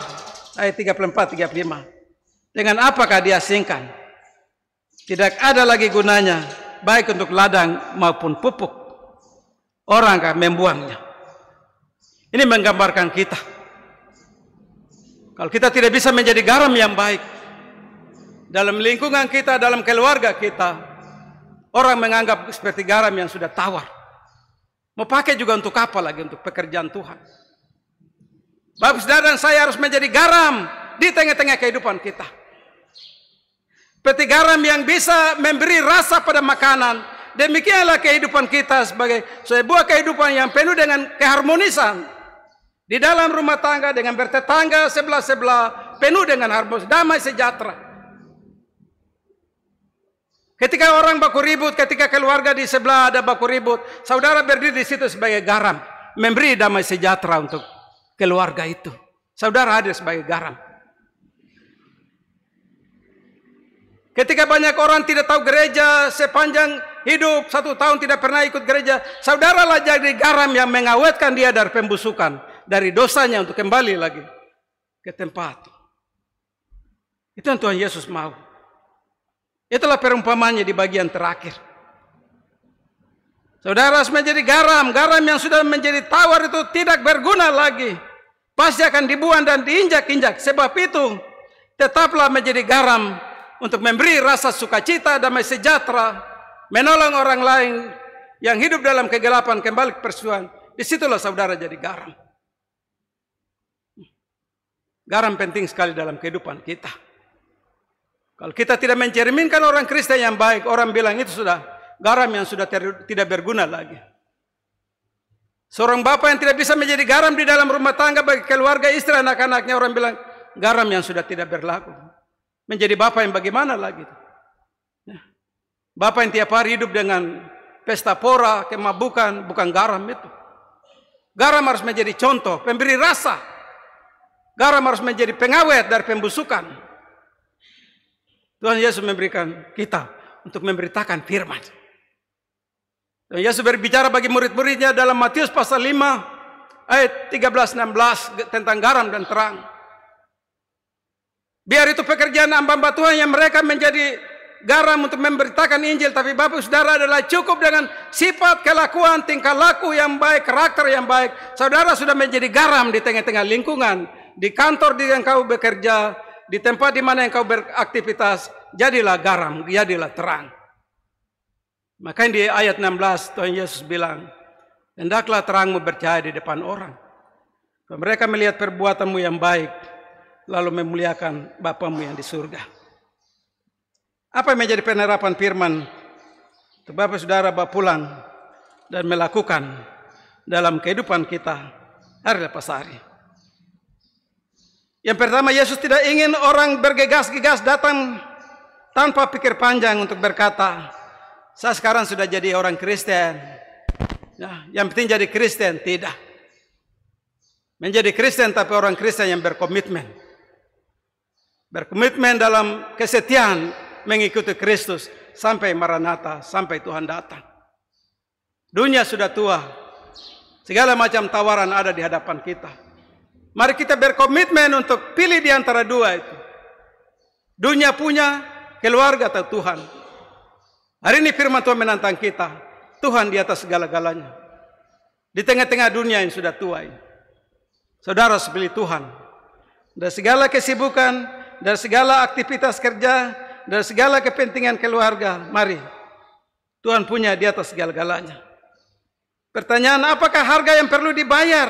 Ayat 34-35. Dengan apakah diasingkan? Tidak ada lagi gunanya, baik untuk ladang maupun pupuk. Orang akan membuangnya. Ini menggambarkan kita. Kalau kita tidak bisa menjadi garam yang baik dalam lingkungan kita, dalam keluarga kita, orang menganggap seperti garam yang sudah tawar. Mau pakai juga untuk apa lagi untuk pekerjaan Tuhan? Bapak, saudara, dan saya harus menjadi garam di tengah-tengah kehidupan kita. Seperti garam yang bisa memberi rasa pada makanan. Demikianlah kehidupan kita sebagai sebuah kehidupan yang penuh dengan keharmonisan. Di dalam rumah tangga dengan bertetangga sebelah-sebelah penuh dengan harmonis, damai sejahtera. Ketika orang baku ribut, ketika keluarga di sebelah ada baku ribut, saudara berdiri di situ sebagai garam, memberi damai sejahtera untuk keluarga itu. Saudara hadir sebagai garam. Ketika banyak orang tidak tahu gereja sepanjang hidup 1 tahun tidak pernah ikut gereja, saudaralah jadi garam yang mengawetkan dia dari pembusukan, dari dosanya untuk kembali lagi ke tempat. Itu yang Tuhan Yesus mau. Itulah perumpamannya di bagian terakhir. Saudara harus menjadi garam. Garam yang sudah menjadi tawar itu tidak berguna lagi. Pasti akan dibuang dan diinjak-injak. Sebab itu tetaplah menjadi garam untuk memberi rasa sukacita, damai sejahtera, menolong orang lain yang hidup dalam kegelapan kembali ke persuan. Disitulah saudara jadi garam. Garam penting sekali dalam kehidupan kita. Kalau kita tidak mencerminkan orang Kristen yang baik, orang bilang itu sudah garam yang sudah tidak berguna lagi. Seorang bapak yang tidak bisa menjadi garam di dalam rumah tangga bagi keluarga, istri, anak-anaknya, orang bilang garam yang sudah tidak berlaku. Menjadi bapak yang bagaimana lagi? Bapak yang tiap hari hidup dengan pesta pora, kemabukan, bukan garam itu. Garam harus menjadi contoh, pemberi rasa. Garam harus menjadi pengawet dari pembusukan. Tuhan Yesus memberikan kita untuk memberitakan firman. Tuhan Yesus berbicara bagi murid-muridnya dalam Matius pasal 5 ayat 13-16 tentang garam dan terang. Biar itu pekerjaan hamba-hamba Tuhan yang mereka menjadi garam untuk memberitakan Injil, tapi Bapak Saudara adalah cukup dengan sifat, kelakuan, tingkah laku yang baik, karakter yang baik. Saudara sudah menjadi garam di tengah-tengah lingkungan, di kantor di yang kau bekerja, di tempat di mana yang kau beraktivitas. Jadilah garam, jadilah terang. Makanya di ayat 16 Tuhan Yesus bilang, hendaklah terangmu bercahaya di depan orang. Mereka melihat perbuatanmu yang baik, lalu memuliakan Bapamu yang di surga. Apa yang menjadi penerapan firman untuk Bapak Saudara bawa pulang dan melakukan dalam kehidupan kita hari lepas hari? Yang pertama, Yesus tidak ingin orang bergegas-gegas datang tanpa pikir panjang untuk berkata, saya sekarang sudah jadi orang Kristen. Nah, yang penting jadi Kristen. Tidak. Menjadi Kristen tapi orang Kristen yang berkomitmen. Berkomitmen dalam kesetiaan mengikuti Kristus sampai Maranatha, sampai Tuhan datang. Dunia sudah tua. Segala macam tawaran ada di hadapan kita. Mari kita berkomitmen untuk pilih di antara dua itu. Dunia punya, keluarga atau Tuhan? Hari ini firman Tuhan menantang kita. Tuhan di atas segala-galanya. Di tengah-tengah dunia yang sudah tua ini. Saudara harus pilih Tuhan. Dari segala kesibukan, dari segala aktivitas kerja, dari segala kepentingan keluarga, mari. Tuhan punya di atas segala-galanya. Pertanyaan, apakah harga yang perlu dibayar?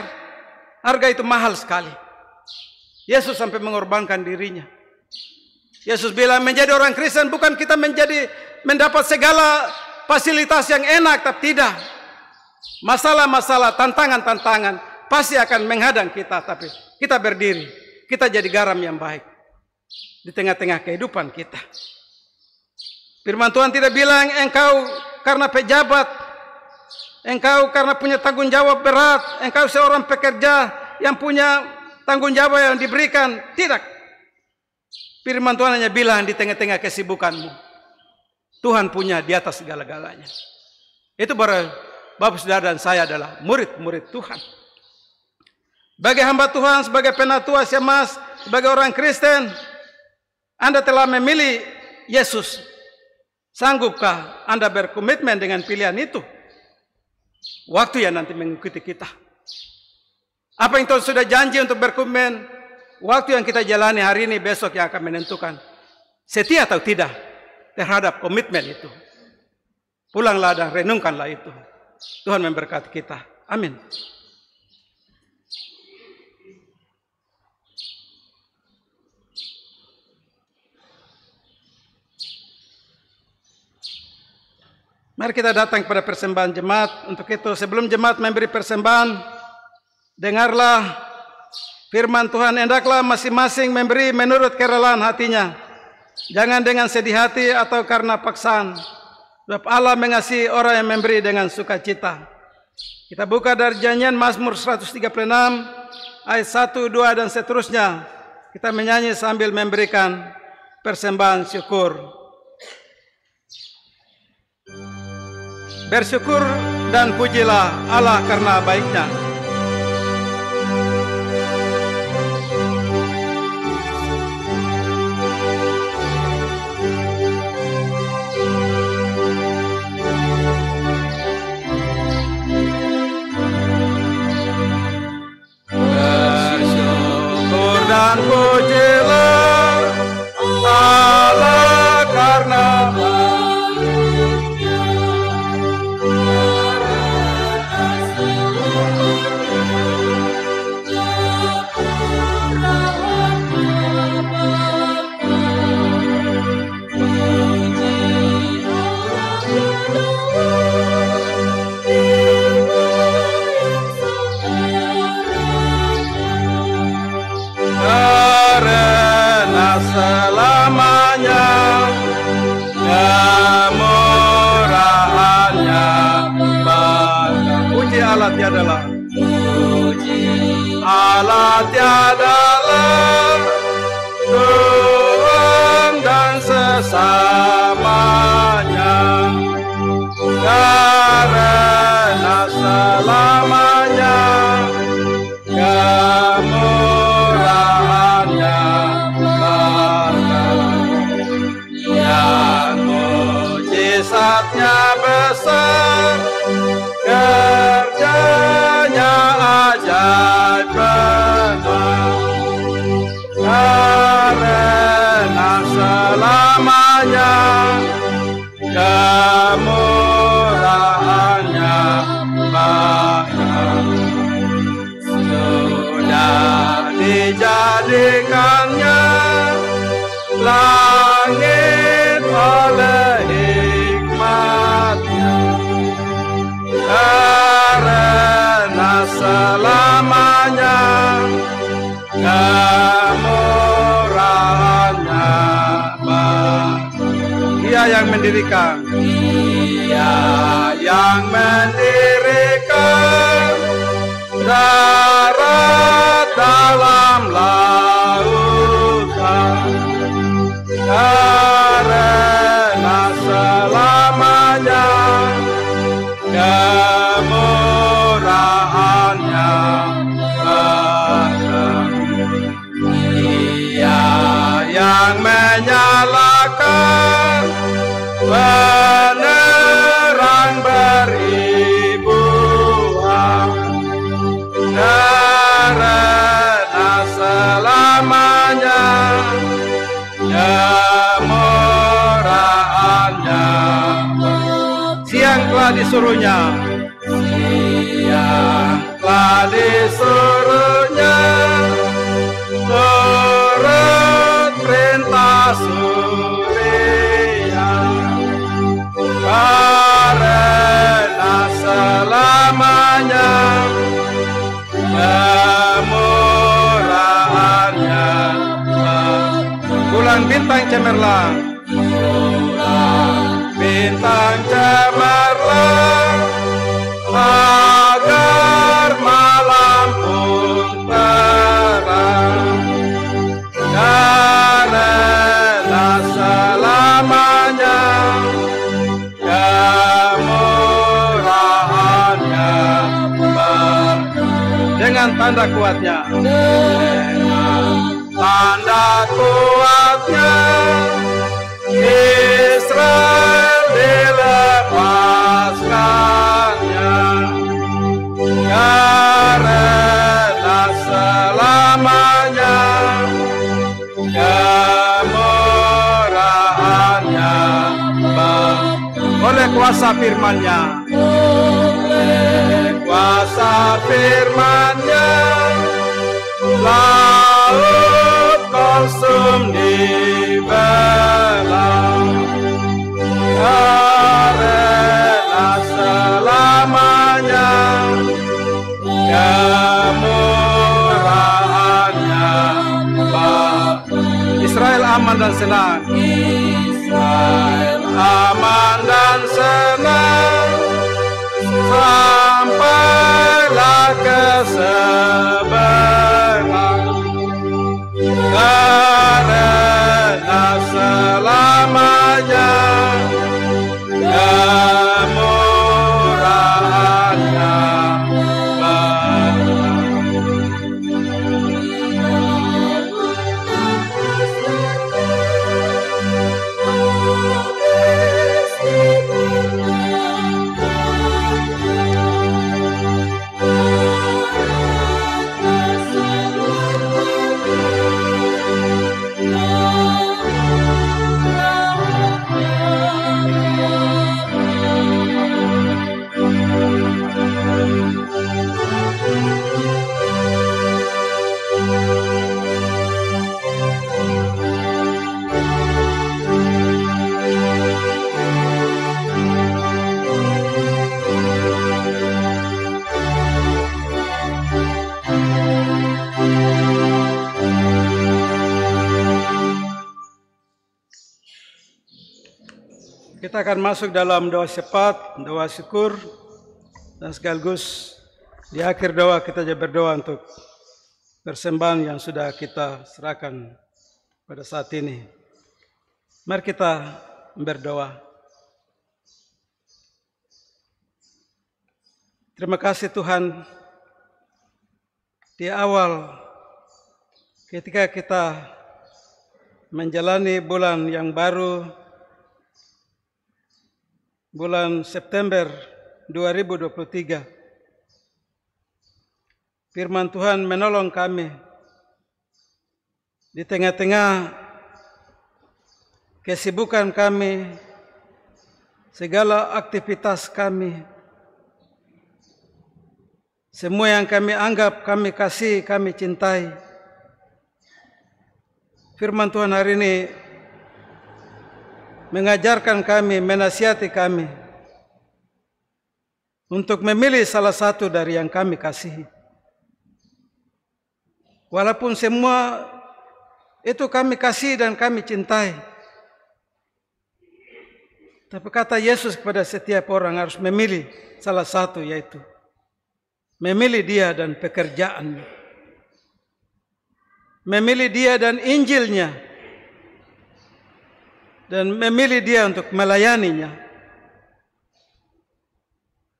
Harga itu mahal sekali. Yesus sampai mengorbankan dirinya. Yesus bilang menjadi orang Kristen bukan kita mendapat segala fasilitas yang enak, tapi tidak. Masalah-masalah, tantangan-tantangan pasti akan menghadang kita, tapi kita berdiri. Kita jadi garam yang baik di tengah-tengah kehidupan kita. Firman Tuhan tidak bilang engkau karena pejabat, engkau karena punya tanggung jawab berat, engkau seorang pekerja yang punya tanggung jawab yang diberikan. Tidak. Firman Tuhan hanya bilang di tengah-tengah kesibukanmu, Tuhan punya di atas segala-galanya. Itu baru Bapak, Saudara, dan saya adalah murid-murid Tuhan. Bagi hamba Tuhan, sebagai penatua Syamas, sebagai orang Kristen, Anda telah memilih Yesus. Sanggupkah Anda berkomitmen dengan pilihan itu? Waktu yang nanti mengikuti kita. Apa yang Tuhan sudah janji untuk berkomitmen? Waktu yang kita jalani hari ini, besok yang akan menentukan setia atau tidak terhadap komitmen itu. Pulanglah dan renungkanlah itu. Tuhan memberkati kita. Amin. Mari kita datang kepada persembahan jemaat. Untuk itu sebelum jemaat memberi persembahan, dengarlah firman Tuhan. Hendaklah masing-masing memberi menurut kerelaan hatinya. Jangan dengan sedih hati atau karena paksaan. Sebab Allah mengasihi orang yang memberi dengan sukacita. Kita buka dari Janjian Mazmur 136 ayat 1, 2 dan seterusnya. Kita menyanyi sambil memberikan persembahan syukur. Bersyukur dan pujilah Allah karena baiknya. Bersyukur dan pujilah Allah karena selamanya kemurahannya bahkan. Puji Allah tiadalah, puji Allah tiadalah Tuhan dan sesamanya, karena selamanya kemurahannya yang mujizatnya besar, kerjanya ajaib benar, karena selamanya kemurahannya banyak. Sudah dijadikannya langit oleh hikmatnya, karena selamanya kemurahannya banyak. Dia yang mendirikan, Dia yang mendirikan darat dalam lautan, karena selamanya kemurahannya banyak. Dia yang menyalakan disuruhnya, yang telah disuruhnya, turut perintah Surya, karena selamanya kemurahannya. Bulan bintang cemerlang, bintang cemerlang, agar malam pun terang, karena selamanya kemurahannya. Dengan tanda kuatnya, tanda kuatnya, Israel dilepaskannya, karena selamanya kemurahannya. Oleh kuasa firman-Nya, oleh kuasa firman-Nya, laut kosong dibelah, karena selamanya kemurahannya. Israel aman dan senang, Israel aman dan senang, sampailah ke seberang, karena selamanya kemurahannya. Kita akan masuk dalam doa syafaat, doa syukur, dan sekaligus di akhir doa kita juga berdoa untuk persembahan yang sudah kita serahkan pada saat ini. Mari kita berdoa. Terima kasih Tuhan, di awal ketika kita menjalani bulan yang baru, bulan September 2023, firman Tuhan menolong kami di tengah-tengah kesibukan kami, segala aktivitas kami, semua yang kami anggap, kami kasih, kami cintai. Firman Tuhan hari ini mengajarkan kami, menasihati kami untuk memilih salah satu dari yang kami kasihi. Walaupun semua itu kami kasih dan kami cintai, tapi kata Yesus kepada setiap orang harus memilih salah satu, yaitu memilih Dia dan pekerjaannya, memilih Dia dan Injilnya, dan memilih Dia untuk melayaninya.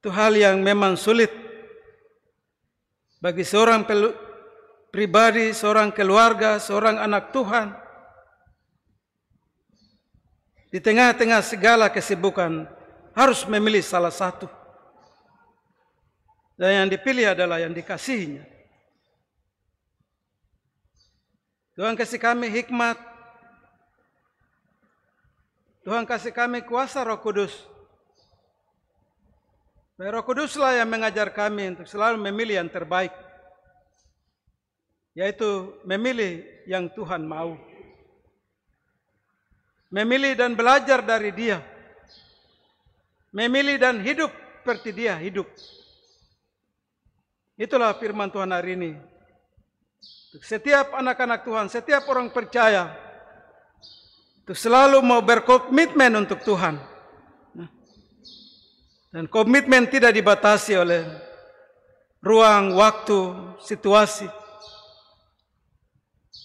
Itu hal yang memang sulit bagi seorang pribadi, seorang keluarga, seorang anak Tuhan. Di tengah-tengah segala kesibukan harus memilih salah satu. Dan yang dipilih adalah yang dikasihinya. Tuhan kasih kami hikmat, Tuhan kasih kami kuasa Roh Kudus Roh Kuduslah yang mengajar kami untuk selalu memilih yang terbaik, yaitu memilih yang Tuhan mau, memilih dan belajar dari Dia, memilih dan hidup seperti Dia hidup. Itulah firman Tuhan hari ini. Untuk setiap anak-anak Tuhan, setiap orang percaya, untuk selalu mau berkomitmen untuk Tuhan. Dan komitmen tidak dibatasi oleh ruang, waktu, situasi.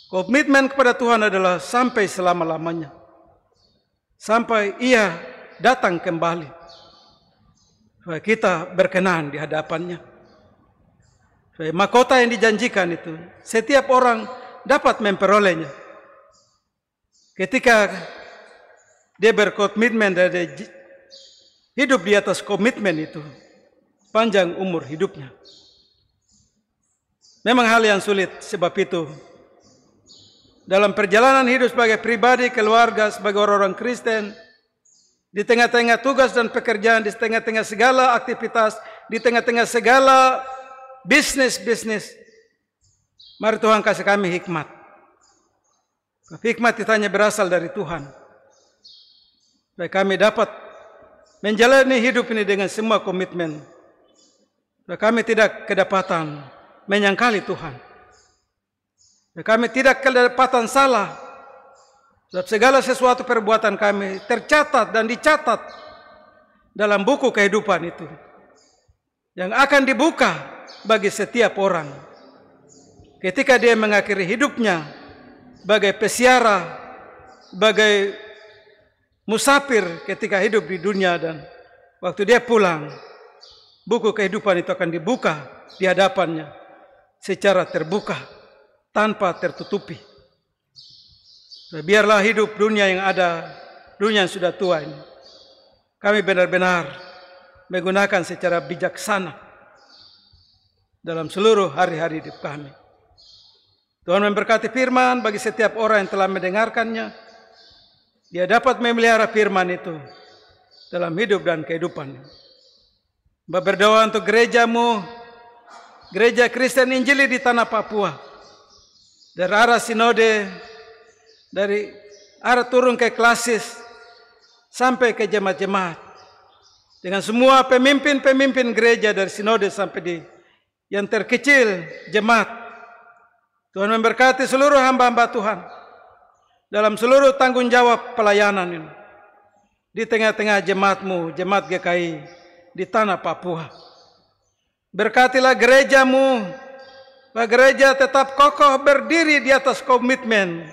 Komitmen kepada Tuhan adalah sampai selama-lamanya. Sampai Ia datang kembali. Supaya kita berkenan di hadapannya. Supaya mahkota yang dijanjikan itu, setiap orang dapat memperolehnya. Ketika dia berkomitmen dan hidup di atas komitmen itu, panjang umur hidupnya. Memang hal yang sulit, sebab itu dalam perjalanan hidup sebagai pribadi, keluarga, sebagai orang-orang Kristen, di tengah-tengah tugas dan pekerjaan, di tengah-tengah segala aktivitas, di tengah-tengah segala bisnis, mari Tuhan kasih kami hikmat. Hikmat itu hanya berasal dari Tuhan, supaya kami dapat menjalani hidup ini dengan semua komitmen. Supaya kami tidak kedapatan menyangkali Tuhan. Supaya kami tidak kedapatan salah. Sebab segala sesuatu perbuatan kami tercatat dan dicatat dalam buku kehidupan itu, yang akan dibuka bagi setiap orang ketika dia mengakhiri hidupnya sebagai peziarah, sebagai musafir ketika hidup di dunia, dan waktu dia pulang, buku kehidupan itu akan dibuka di hadapannya secara terbuka, tanpa tertutupi. Biarlah hidup dunia yang ada, dunia yang sudah tua ini, kami benar-benar menggunakan secara bijaksana dalam seluruh hari-hari hidup kami. Tuhan memberkati firman bagi setiap orang yang telah mendengarkannya. Dia dapat memelihara firman itu dalam hidup dan kehidupan. Berdoa untuk gerejamu, gereja Kristen Injili di tanah Papua, dari arah sinode, dari arah turun ke klasis sampai ke jemaat-jemaat, dengan semua pemimpin-pemimpin gereja dari sinode sampai di yang terkecil jemaat. Tuhan memberkati seluruh hamba-hamba Tuhan dalam seluruh tanggung jawab pelayanan ini di tengah-tengah jemaatmu, jemaat GKI di tanah Papua. Berkatilah gerejamu, bahwa gereja tetap kokoh berdiri di atas komitmen.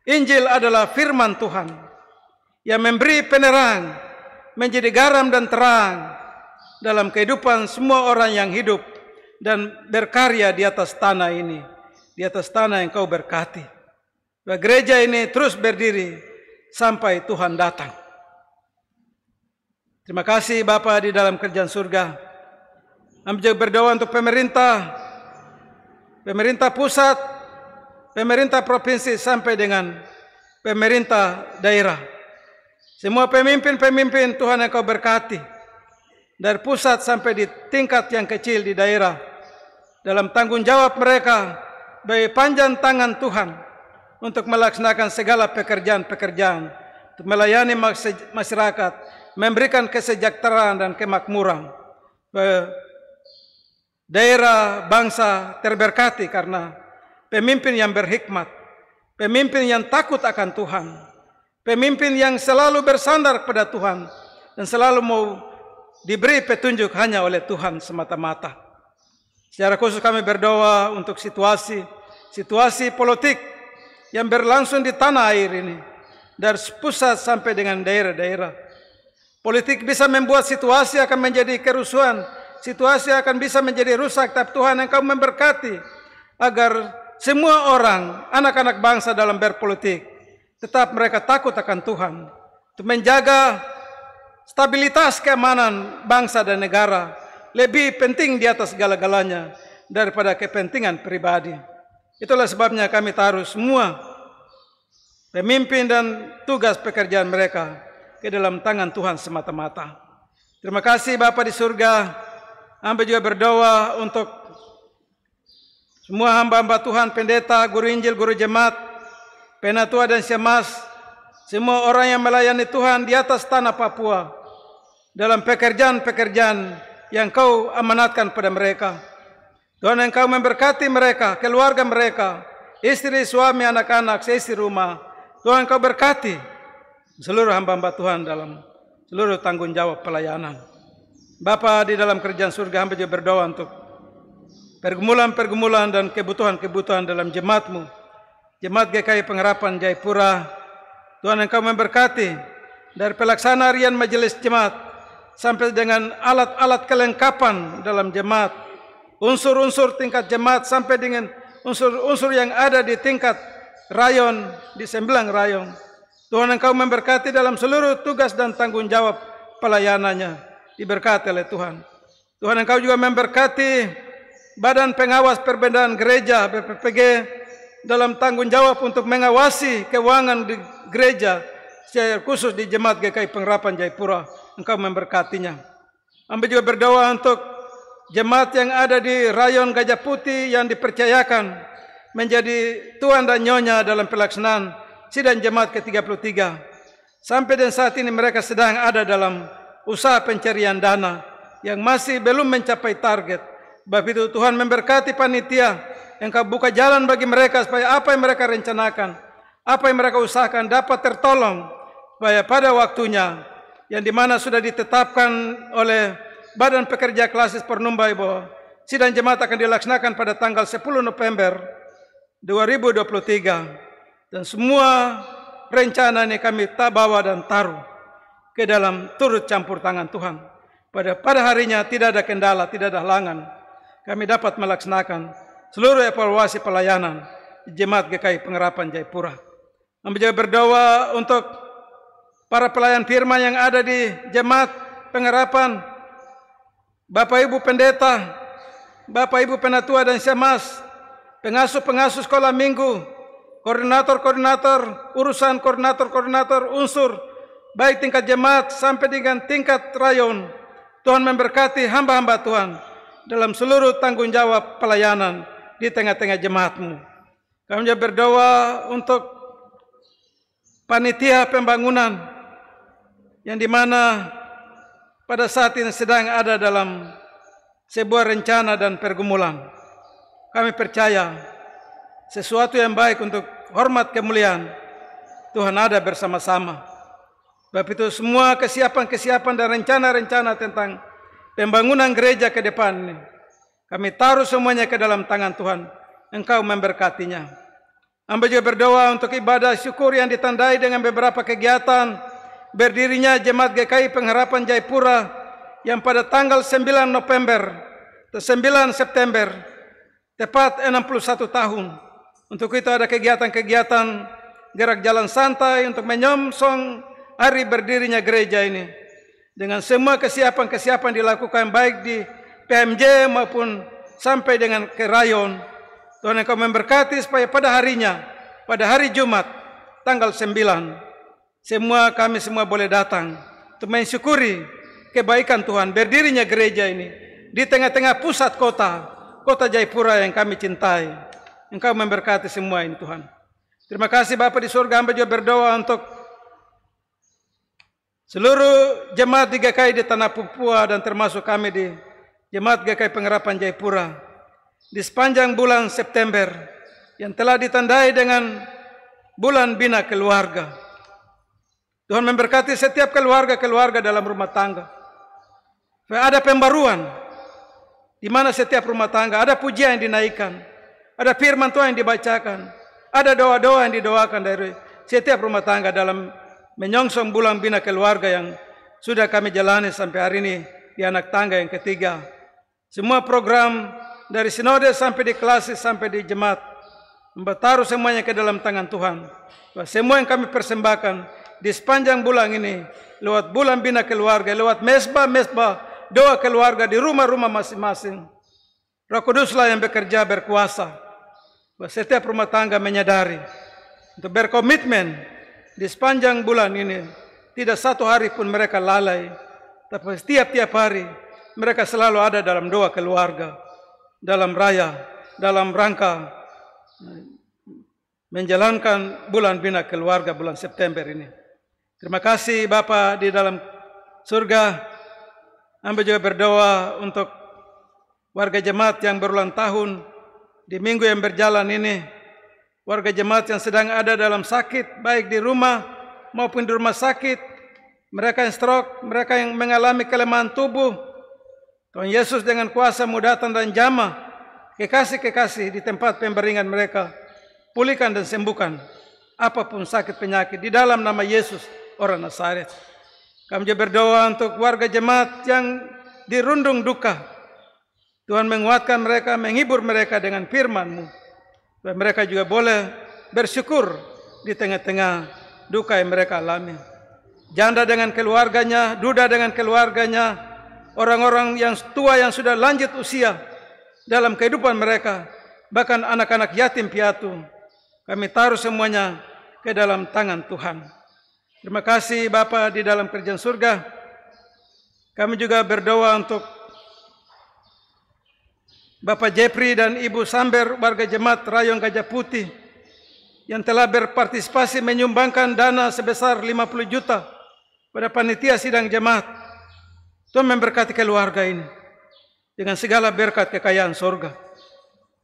Injil adalah firman Tuhan yang memberi penerang, menjadi garam dan terang dalam kehidupan semua orang yang hidup dan berkarya di atas tanah ini, di atas tanah yang kau berkati. Bahwa gereja ini terus berdiri sampai Tuhan datang. Terima kasih Bapa di dalam kerajaan surga. Kami juga berdoa untuk pemerintah, pemerintah pusat, pemerintah provinsi sampai dengan pemerintah daerah. Semua pemimpin-pemimpin Tuhan yang kau berkati, dari pusat sampai di tingkat yang kecil di daerah, dalam tanggung jawab mereka bagi panjang tangan Tuhan untuk melaksanakan segala pekerjaan-pekerjaan, untuk melayani masyarakat, memberikan kesejahteraan dan kemakmuran. Daerah bangsa terberkati karena pemimpin yang berhikmat, pemimpin yang takut akan Tuhan, pemimpin yang selalu bersandar kepada Tuhan dan selalu mau diberi petunjuk hanya oleh Tuhan semata-mata. Secara khusus kami berdoa untuk situasi politik yang berlangsung di tanah air ini, dari pusat sampai dengan daerah-daerah. Politik bisa membuat situasi akan menjadi kerusuhan, situasi akan bisa menjadi rusak, tapi Tuhan Engkau memberkati agar semua orang, anak-anak bangsa dalam berpolitik, tetap mereka takut akan Tuhan, untuk menjaga stabilitas keamanan bangsa dan negara, lebih penting di atas segala-galanya daripada kepentingan pribadi. Itulah sebabnya kami taruh semua pemimpin dan tugas pekerjaan mereka ke dalam tangan Tuhan semata-mata. Terima kasih Bapa di surga. Hamba juga berdoa untuk semua hamba-hamba Tuhan, pendeta, guru Injil, guru jemaat, penatua dan syemasi, semua orang yang melayani Tuhan di atas tanah Papua dalam pekerjaan-pekerjaan yang Kau amanatkan pada mereka. Tuhan, Engkau memberkati mereka, keluarga mereka, istri, suami, anak-anak, seisi rumah. Tuhan, Engkau berkati seluruh hamba-hamba Tuhan dalam seluruh tanggung jawab pelayanan. Bapa di dalam kerajaan surga, hamba juga berdoa untuk pergumulan-pergumulan dan kebutuhan-kebutuhan dalam jemaat-Mu. Jemaat GKI Pengharapan Jayapura. Tuhan, Engkau memberkati dari pelaksana harian majelis jemaat sampai dengan alat-alat kelengkapan dalam jemaat, unsur-unsur tingkat jemaat sampai dengan unsur-unsur yang ada di tingkat rayon, di 9 rayon. Tuhan, Engkau memberkati dalam seluruh tugas dan tanggung jawab pelayanannya. Diberkati oleh Tuhan. Tuhan, Engkau juga memberkati Badan Pengawas Perbendaharian Gereja BPPG dalam tanggung jawab untuk mengawasi keuangan di gereja, secara khusus di Jemaat GKI Pengharapan Jayapura. Engkau memberkatinya. Hamba juga berdoa untuk jemaat yang ada di rayon Gajah Putih yang dipercayakan menjadi tuan dan nyonya dalam pelaksanaan sidang jemaat ke-33. Sampai dan saat ini mereka sedang ada dalam usaha pencarian dana yang masih belum mencapai target. Sebab itu Tuhan memberkati panitia, Engkau buka jalan bagi mereka supaya apa yang mereka rencanakan, apa yang mereka usahakan dapat tertolong, supaya pada waktunya yang dimana sudah ditetapkan oleh Badan Pekerja Klasis Pernumbai bahwa sidang jemaat akan dilaksanakan pada tanggal 10 November 2023. Dan semua rencana ini kami bawa dan taruh ke dalam turut campur tangan Tuhan. Pada harinya tidak ada kendala, tidak ada halangan. Kami dapat melaksanakan seluruh evaluasi pelayanan di Jemaat GKI Pengharapan Jayapura. Kami juga berdoa untuk para pelayan firman yang ada di Jemaat Pengharapan, Bapak Ibu Pendeta, Bapak Ibu Penatua dan syemasi, pengasuh-pengasuh sekolah minggu, koordinator-koordinator, urusan koordinator-koordinator, unsur, baik tingkat jemaat sampai dengan tingkat rayon. Tuhan memberkati hamba-hamba Tuhan dalam seluruh tanggung jawab pelayanan di tengah-tengah jemaat-Mu. Kami juga berdoa untuk panitia pembangunan yang dimana pada saat ini sedang ada dalam sebuah rencana dan pergumulan. Kami percaya sesuatu yang baik untuk hormat kemuliaan Tuhan ada bersama-sama. Sebab itu semua kesiapan-kesiapan dan rencana-rencana tentang pembangunan gereja ke depan ini, kami taruh semuanya ke dalam tangan Tuhan. Engkau memberkatinya. Hamba juga berdoa untuk ibadah syukur yang ditandai dengan beberapa kegiatan berdirinya Jemaat GKI Pengharapan Jayapura yang pada tanggal 9 November atau 9 September tepat 61 tahun. Untuk itu ada kegiatan-kegiatan gerak jalan santai untuk menyongsong hari berdirinya gereja ini. Dengan semua kesiapan-kesiapan dilakukan baik di PMJ maupun sampai dengan ke rayon. Tuhan, Engkau memberkati supaya pada harinya, pada hari Jumat, tanggal 9, kami semua boleh datang untuk mensyukuri kebaikan Tuhan, berdirinya gereja ini di tengah-tengah pusat kota Jayapura yang kami cintai. Engkau memberkati semua ini Tuhan. Terima kasih Bapa di surga. Hamba juga berdoa untuk seluruh jemaat di GKI di Tanah Papua dan termasuk kami di Jemaat GKI Pengharapan Jayapura di sepanjang bulan September yang telah ditandai dengan bulan bina keluarga. Tuhan memberkati setiap keluarga-keluarga dalam rumah tangga. Ada pembaruan di mana setiap rumah tangga ada pujian yang dinaikkan, ada firman Tuhan yang dibacakan, ada doa-doa yang didoakan dari setiap rumah tangga dalam menyongsong bulan bina keluarga yang sudah kami jalani sampai hari ini di anak tangga yang ketiga. Semua program dari sinode sampai di klasis sampai di jemaat, taruh semuanya ke dalam tangan Tuhan. Semua yang kami persembahkan di sepanjang bulan ini, lewat bulan bina keluarga, lewat mesbah-mesbah doa keluarga di rumah-rumah masing-masing. Roh Kuduslah yang bekerja berkuasa. Setiap rumah tangga menyadari untuk berkomitmen di sepanjang bulan ini, tidak satu hari pun mereka lalai tapi setiap hari mereka selalu ada dalam doa keluarga, dalam rangka menjalankan bulan bina keluarga bulan September ini. Terima kasih Bapa di dalam surga. Hamba juga berdoa untuk warga jemaat yang berulang tahun di minggu yang berjalan ini, warga jemaat yang sedang ada dalam sakit, baik di rumah maupun di rumah sakit, mereka yang stroke, mereka yang mengalami kelemahan tubuh. Tuhan Yesus dengan kuasa-Mu datang dan jamah kekasih-kekasih di tempat pemberingan mereka, pulihkan dan sembuhkan apapun sakit penyakit di dalam nama Yesus orang Nazaret. Kami juga berdoa untuk warga jemaat yang dirundung duka. Tuhan menguatkan mereka, menghibur mereka dengan firman-Mu, supaya mereka juga boleh bersyukur di tengah-tengah duka yang mereka alami. Janda dengan keluarganya, duda dengan keluarganya, orang-orang yang tua yang sudah lanjut usia dalam kehidupan mereka, bahkan anak-anak yatim piatu, kami taruh semuanya ke dalam tangan Tuhan. Terima kasih Bapa di dalam kerajaan surga. Kami juga berdoa untuk Bapak Jeffrey dan Ibu Samber, warga jemaat Rayon Gajah Putih, yang telah berpartisipasi menyumbangkan dana sebesar 50 juta pada panitia sidang jemaat. Tuhan memberkati keluarga ini dengan segala berkat kekayaan surga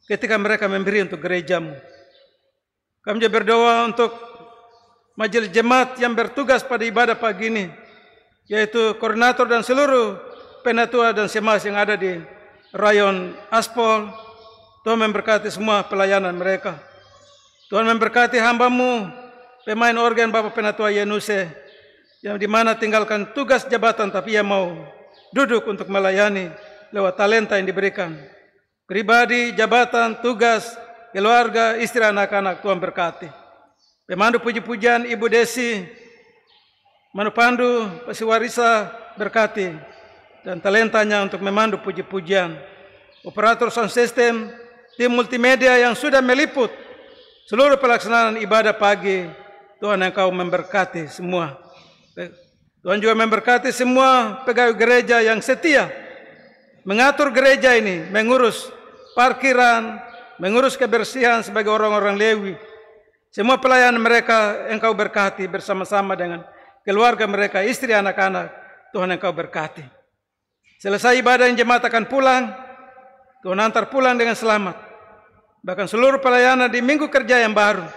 ketika mereka memberi untuk gereja-Mu. Kami juga berdoa untuk majelis jemaat yang bertugas pada ibadah pagi ini, yaitu koordinator dan seluruh penatua dan semas yang ada di Rayon Aspol. Tuhan memberkati semua pelayanan mereka. Tuhan memberkati hamba-Mu, pemain organ Bapak Penatua Yenuse, yang dimana tinggalkan tugas jabatan tapi ia mau duduk untuk melayani lewat talenta yang diberikan. Pribadi, jabatan, tugas, keluarga, istri, anak-anak, Tuhan berkati. Pemandu puji-pujian Ibu Desi, Manupandu, Pasiwarisa berkati, dan talentanya untuk memandu puji-pujian. Operator sound system, tim multimedia yang sudah meliput seluruh pelaksanaan ibadah pagi, Tuhan Engkau memberkati semua. Tuhan juga memberkati semua pegawai gereja yang setia mengatur gereja ini, mengurus parkiran, mengurus kebersihan sebagai orang-orang Lewi. Semua pelayan mereka Engkau berkati bersama-sama dengan keluarga mereka, istri, anak-anak, Tuhan Engkau berkati. Selesai ibadah yang jemaat akan pulang, Tuhan antar pulang dengan selamat. Bahkan seluruh pelayanan di minggu kerja yang baru,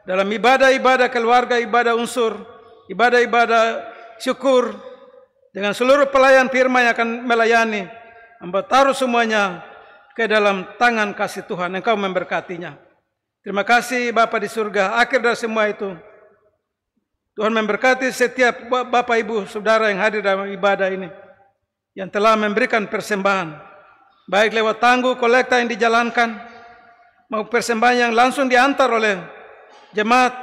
dalam ibadah-ibadah keluarga, ibadah unsur, ibadah-ibadah syukur, dengan seluruh pelayan firman yang akan melayani, hamba taruh semuanya ke dalam tangan kasih Tuhan. Engkau memberkatinya. Terima kasih Bapa di surga. Akhir dari semua itu, Tuhan memberkati setiap Bapak Ibu Saudara yang hadir dalam ibadah ini, yang telah memberikan persembahan, baik lewat tangguh kolekta yang dijalankan, maupun persembahan yang langsung diantar oleh jemaat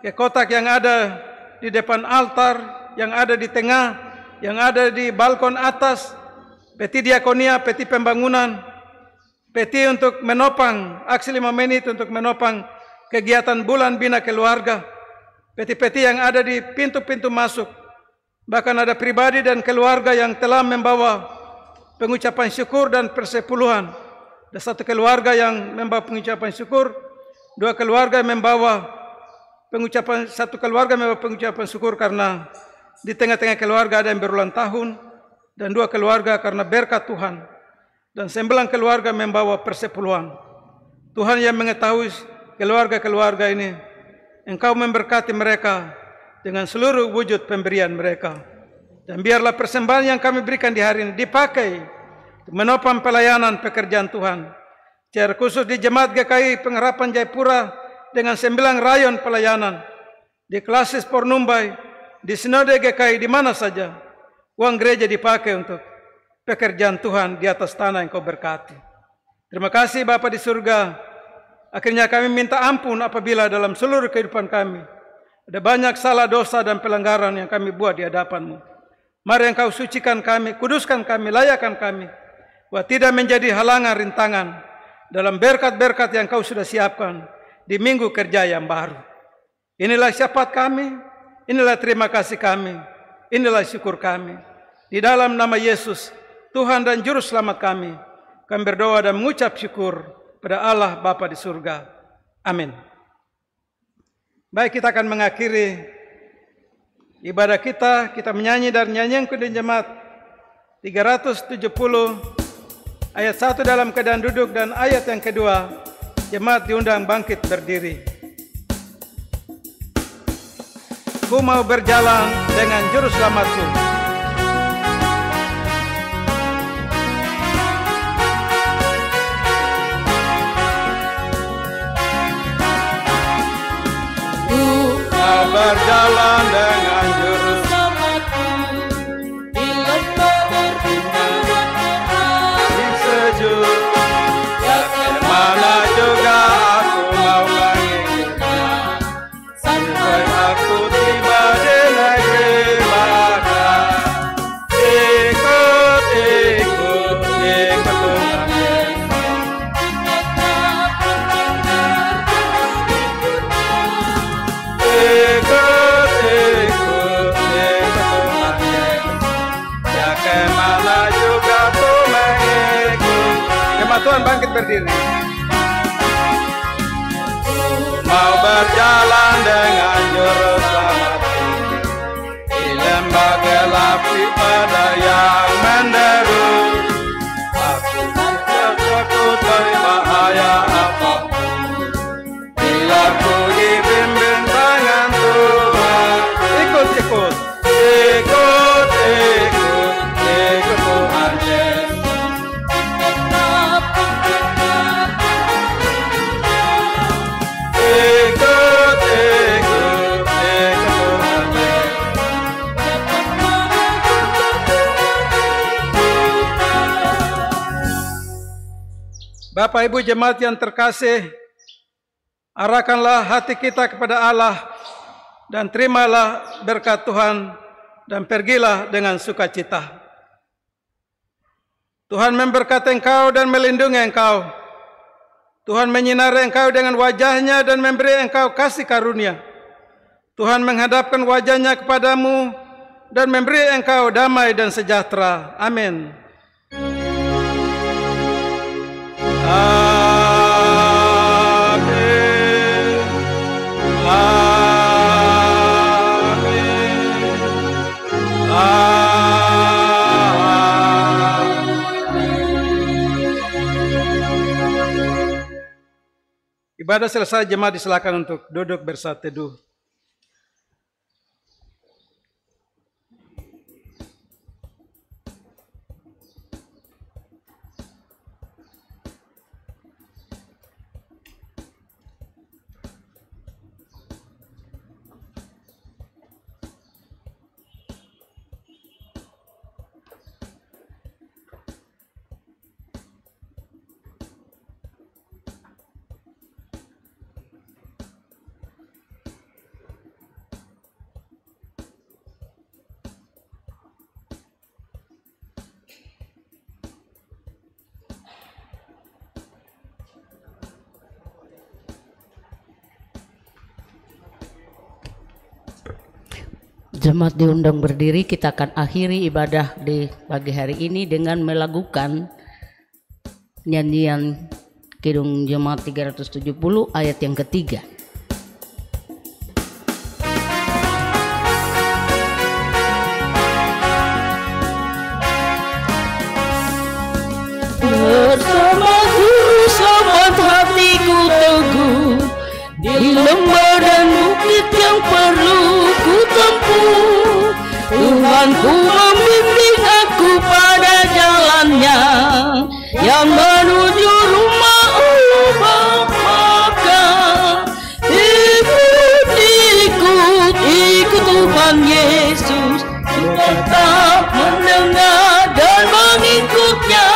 ke kotak yang ada di depan altar, yang ada di tengah, yang ada di balkon atas, peti diakonia, peti pembangunan, peti untuk menopang aksi 5 menit untuk menopang kegiatan bulan bina keluarga, peti-peti yang ada di pintu-pintu masuk. Bahkan ada pribadi dan keluarga yang telah membawa pengucapan syukur dan persepuluhan. Ada satu keluarga yang membawa pengucapan syukur, dua keluarga membawa satu keluarga membawa pengucapan syukur karena di tengah-tengah keluarga ada yang berulang tahun, dan dua keluarga karena berkat Tuhan, dan 9 keluarga membawa persepuluhan. Tuhan yang mengetahui keluarga-keluarga ini, Engkau memberkati mereka dengan seluruh wujud pemberian mereka. Dan biarlah persembahan yang kami berikan di hari ini dipakai untuk menopang pelayanan pekerjaan Tuhan. Secara khusus di Jemaat GKI Pengharapan Jayapura dengan 9 rayon pelayanan, di Klasis Pornumbai, di Sinode GKI, di mana saja uang gereja dipakai untuk pekerjaan Tuhan di atas tanah yang Kau berkati. Terima kasih Bapa di surga. Akhirnya kami minta ampun apabila dalam seluruh kehidupan kami ada banyak salah, dosa, dan pelanggaran yang kami buat di hadapan-Mu. Mari Engkau sucikan kami, kuduskan kami, layakkan kami, buat tidak menjadi halangan, rintangan dalam berkat-berkat yang Kau sudah siapkan di minggu kerja yang baru. Inilah syafaat kami, inilah terima kasih kami, inilah syukur kami. Di dalam nama Yesus, Tuhan dan Juru Selamat kami berdoa dan mengucap syukur pada Allah Bapa di surga. Amin. Baik, kita akan mengakhiri ibadah kita. Kita menyanyi dari nyanyian Kudus Jemaat 370 ayat 1 dalam keadaan duduk, dan ayat yang kedua, jemaat diundang bangkit berdiri. Ku mau berjalan dengan Juru Selamatku. Ku mau berjalan dengan Juru Selamatku di lembah berbunga di sejuk, ya kemana juga aku mau mengikutnya, sampai aku tiba di negeri Baka. Ikut, ikut, ikut Tuhan Yesus. Ikut, ikut, ikut Tuhan Yesus. Ya kemana juga ku mengikut. Jemaat Tuhan bangkit berdiri. Mau berjalan dengan Juru Selamatku di lembah gelap, ada yang menderu. Aku tidak takut dari bahaya apapun, bila ku dibimbing tangan Tuhan. Ikut, ikut, ikut, ikut, ikut Tuhan Yesus. Ikut, ikut, ikut Tuhan Yesus. Bapak Ibu jemaat yang terkasih, arahkanlah hati kita kepada Allah dan terimalah berkat Tuhan dan pergilah dengan sukacita. Tuhan memberkati engkau dan melindungi engkau. Tuhan menyinari engkau dengan wajahnya dan memberi engkau kasih karunia. Tuhan menghadapkan wajahnya kepadamu dan memberi engkau damai dan sejahtera. Amin. Amin. Amin. Ibadah selesai, jemaat disilakan untuk duduk bersaat teduh. Jemaat diundang berdiri. Kita akan akhiri ibadah di pagi hari ini dengan melakukan nyanyian Kidung Jemaat 370 ayat yang ketiga. Bersama Juru Selamat hatiku teguh, di lembah dan bukit yang perlu ku tempuh, Tuhanku membimbing aku pada jalannya yang menuju rumah Allah Bapa. Ikut, ikut, ikut Tuhan Yesus, ku tetap mendengar dan mengikutnya.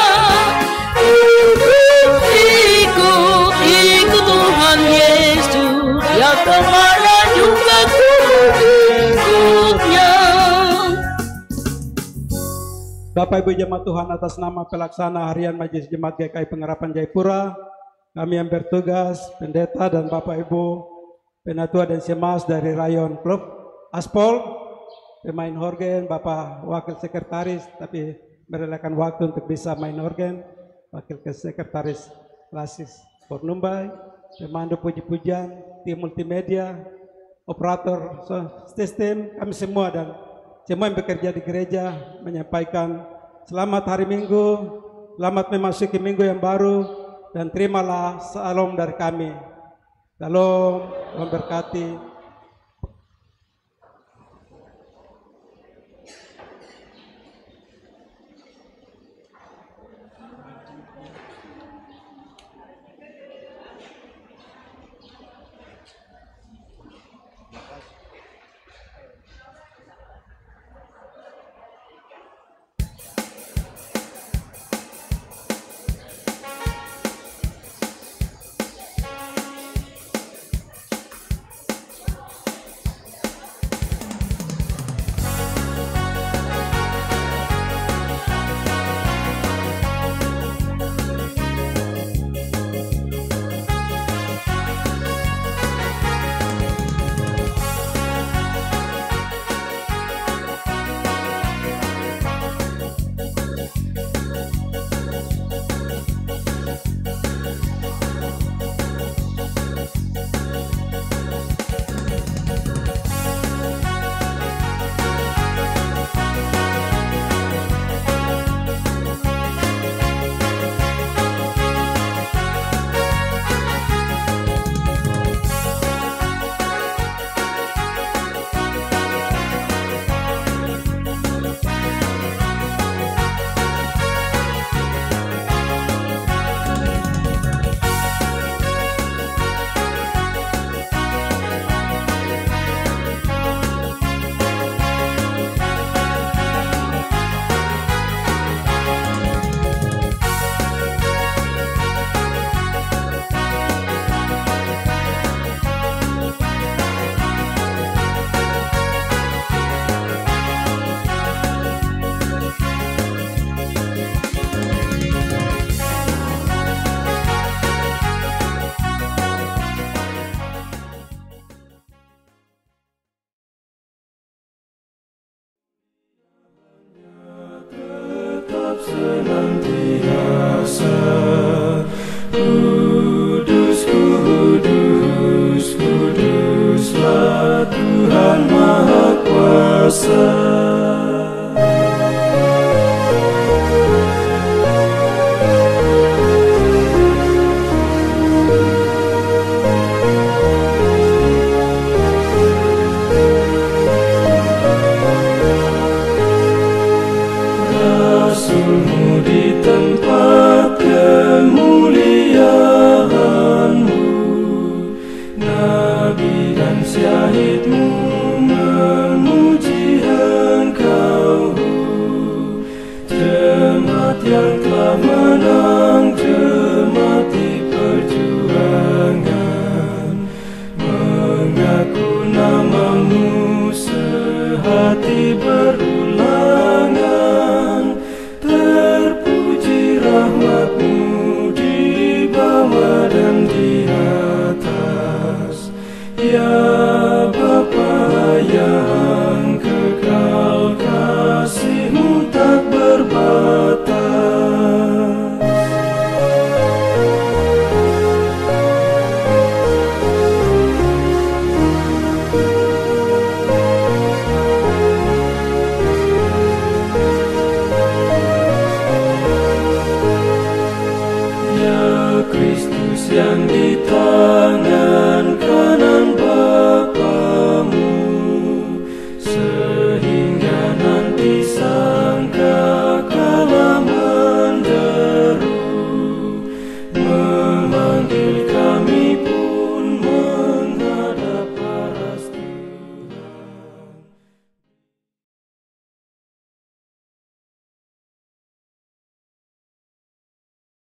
Ikut, ikut, ikut Tuhan Yesus, ya kemana juga ku mengikutnya. Bapak Ibu jemaat Tuhan, atas nama pelaksana harian Majelis Jemaat GKI Pengharapan Jayapura, kami yang bertugas, pendeta dan Bapak Ibu penatua dan semas dari Rayon Klub Aspol, pemain organ, Bapak Wakil Sekretaris, tapi merelakan waktu untuk bisa main organ, Wakil Sekretaris Lasis Pornumbai, pemandu puji-pujian, tim multimedia, operator sistem, kami semua dan semua yang bekerja di gereja menyampaikan selamat hari Minggu, selamat memasuki minggu yang baru, dan terimalah salam dari kami. Shalom, Tuhan berkati. Senantiasa kudus, kudus, kuduslah Tuhan Maha Kuasa. Rasulmu di tempat kemuliaanmu, nabi dan syahidmu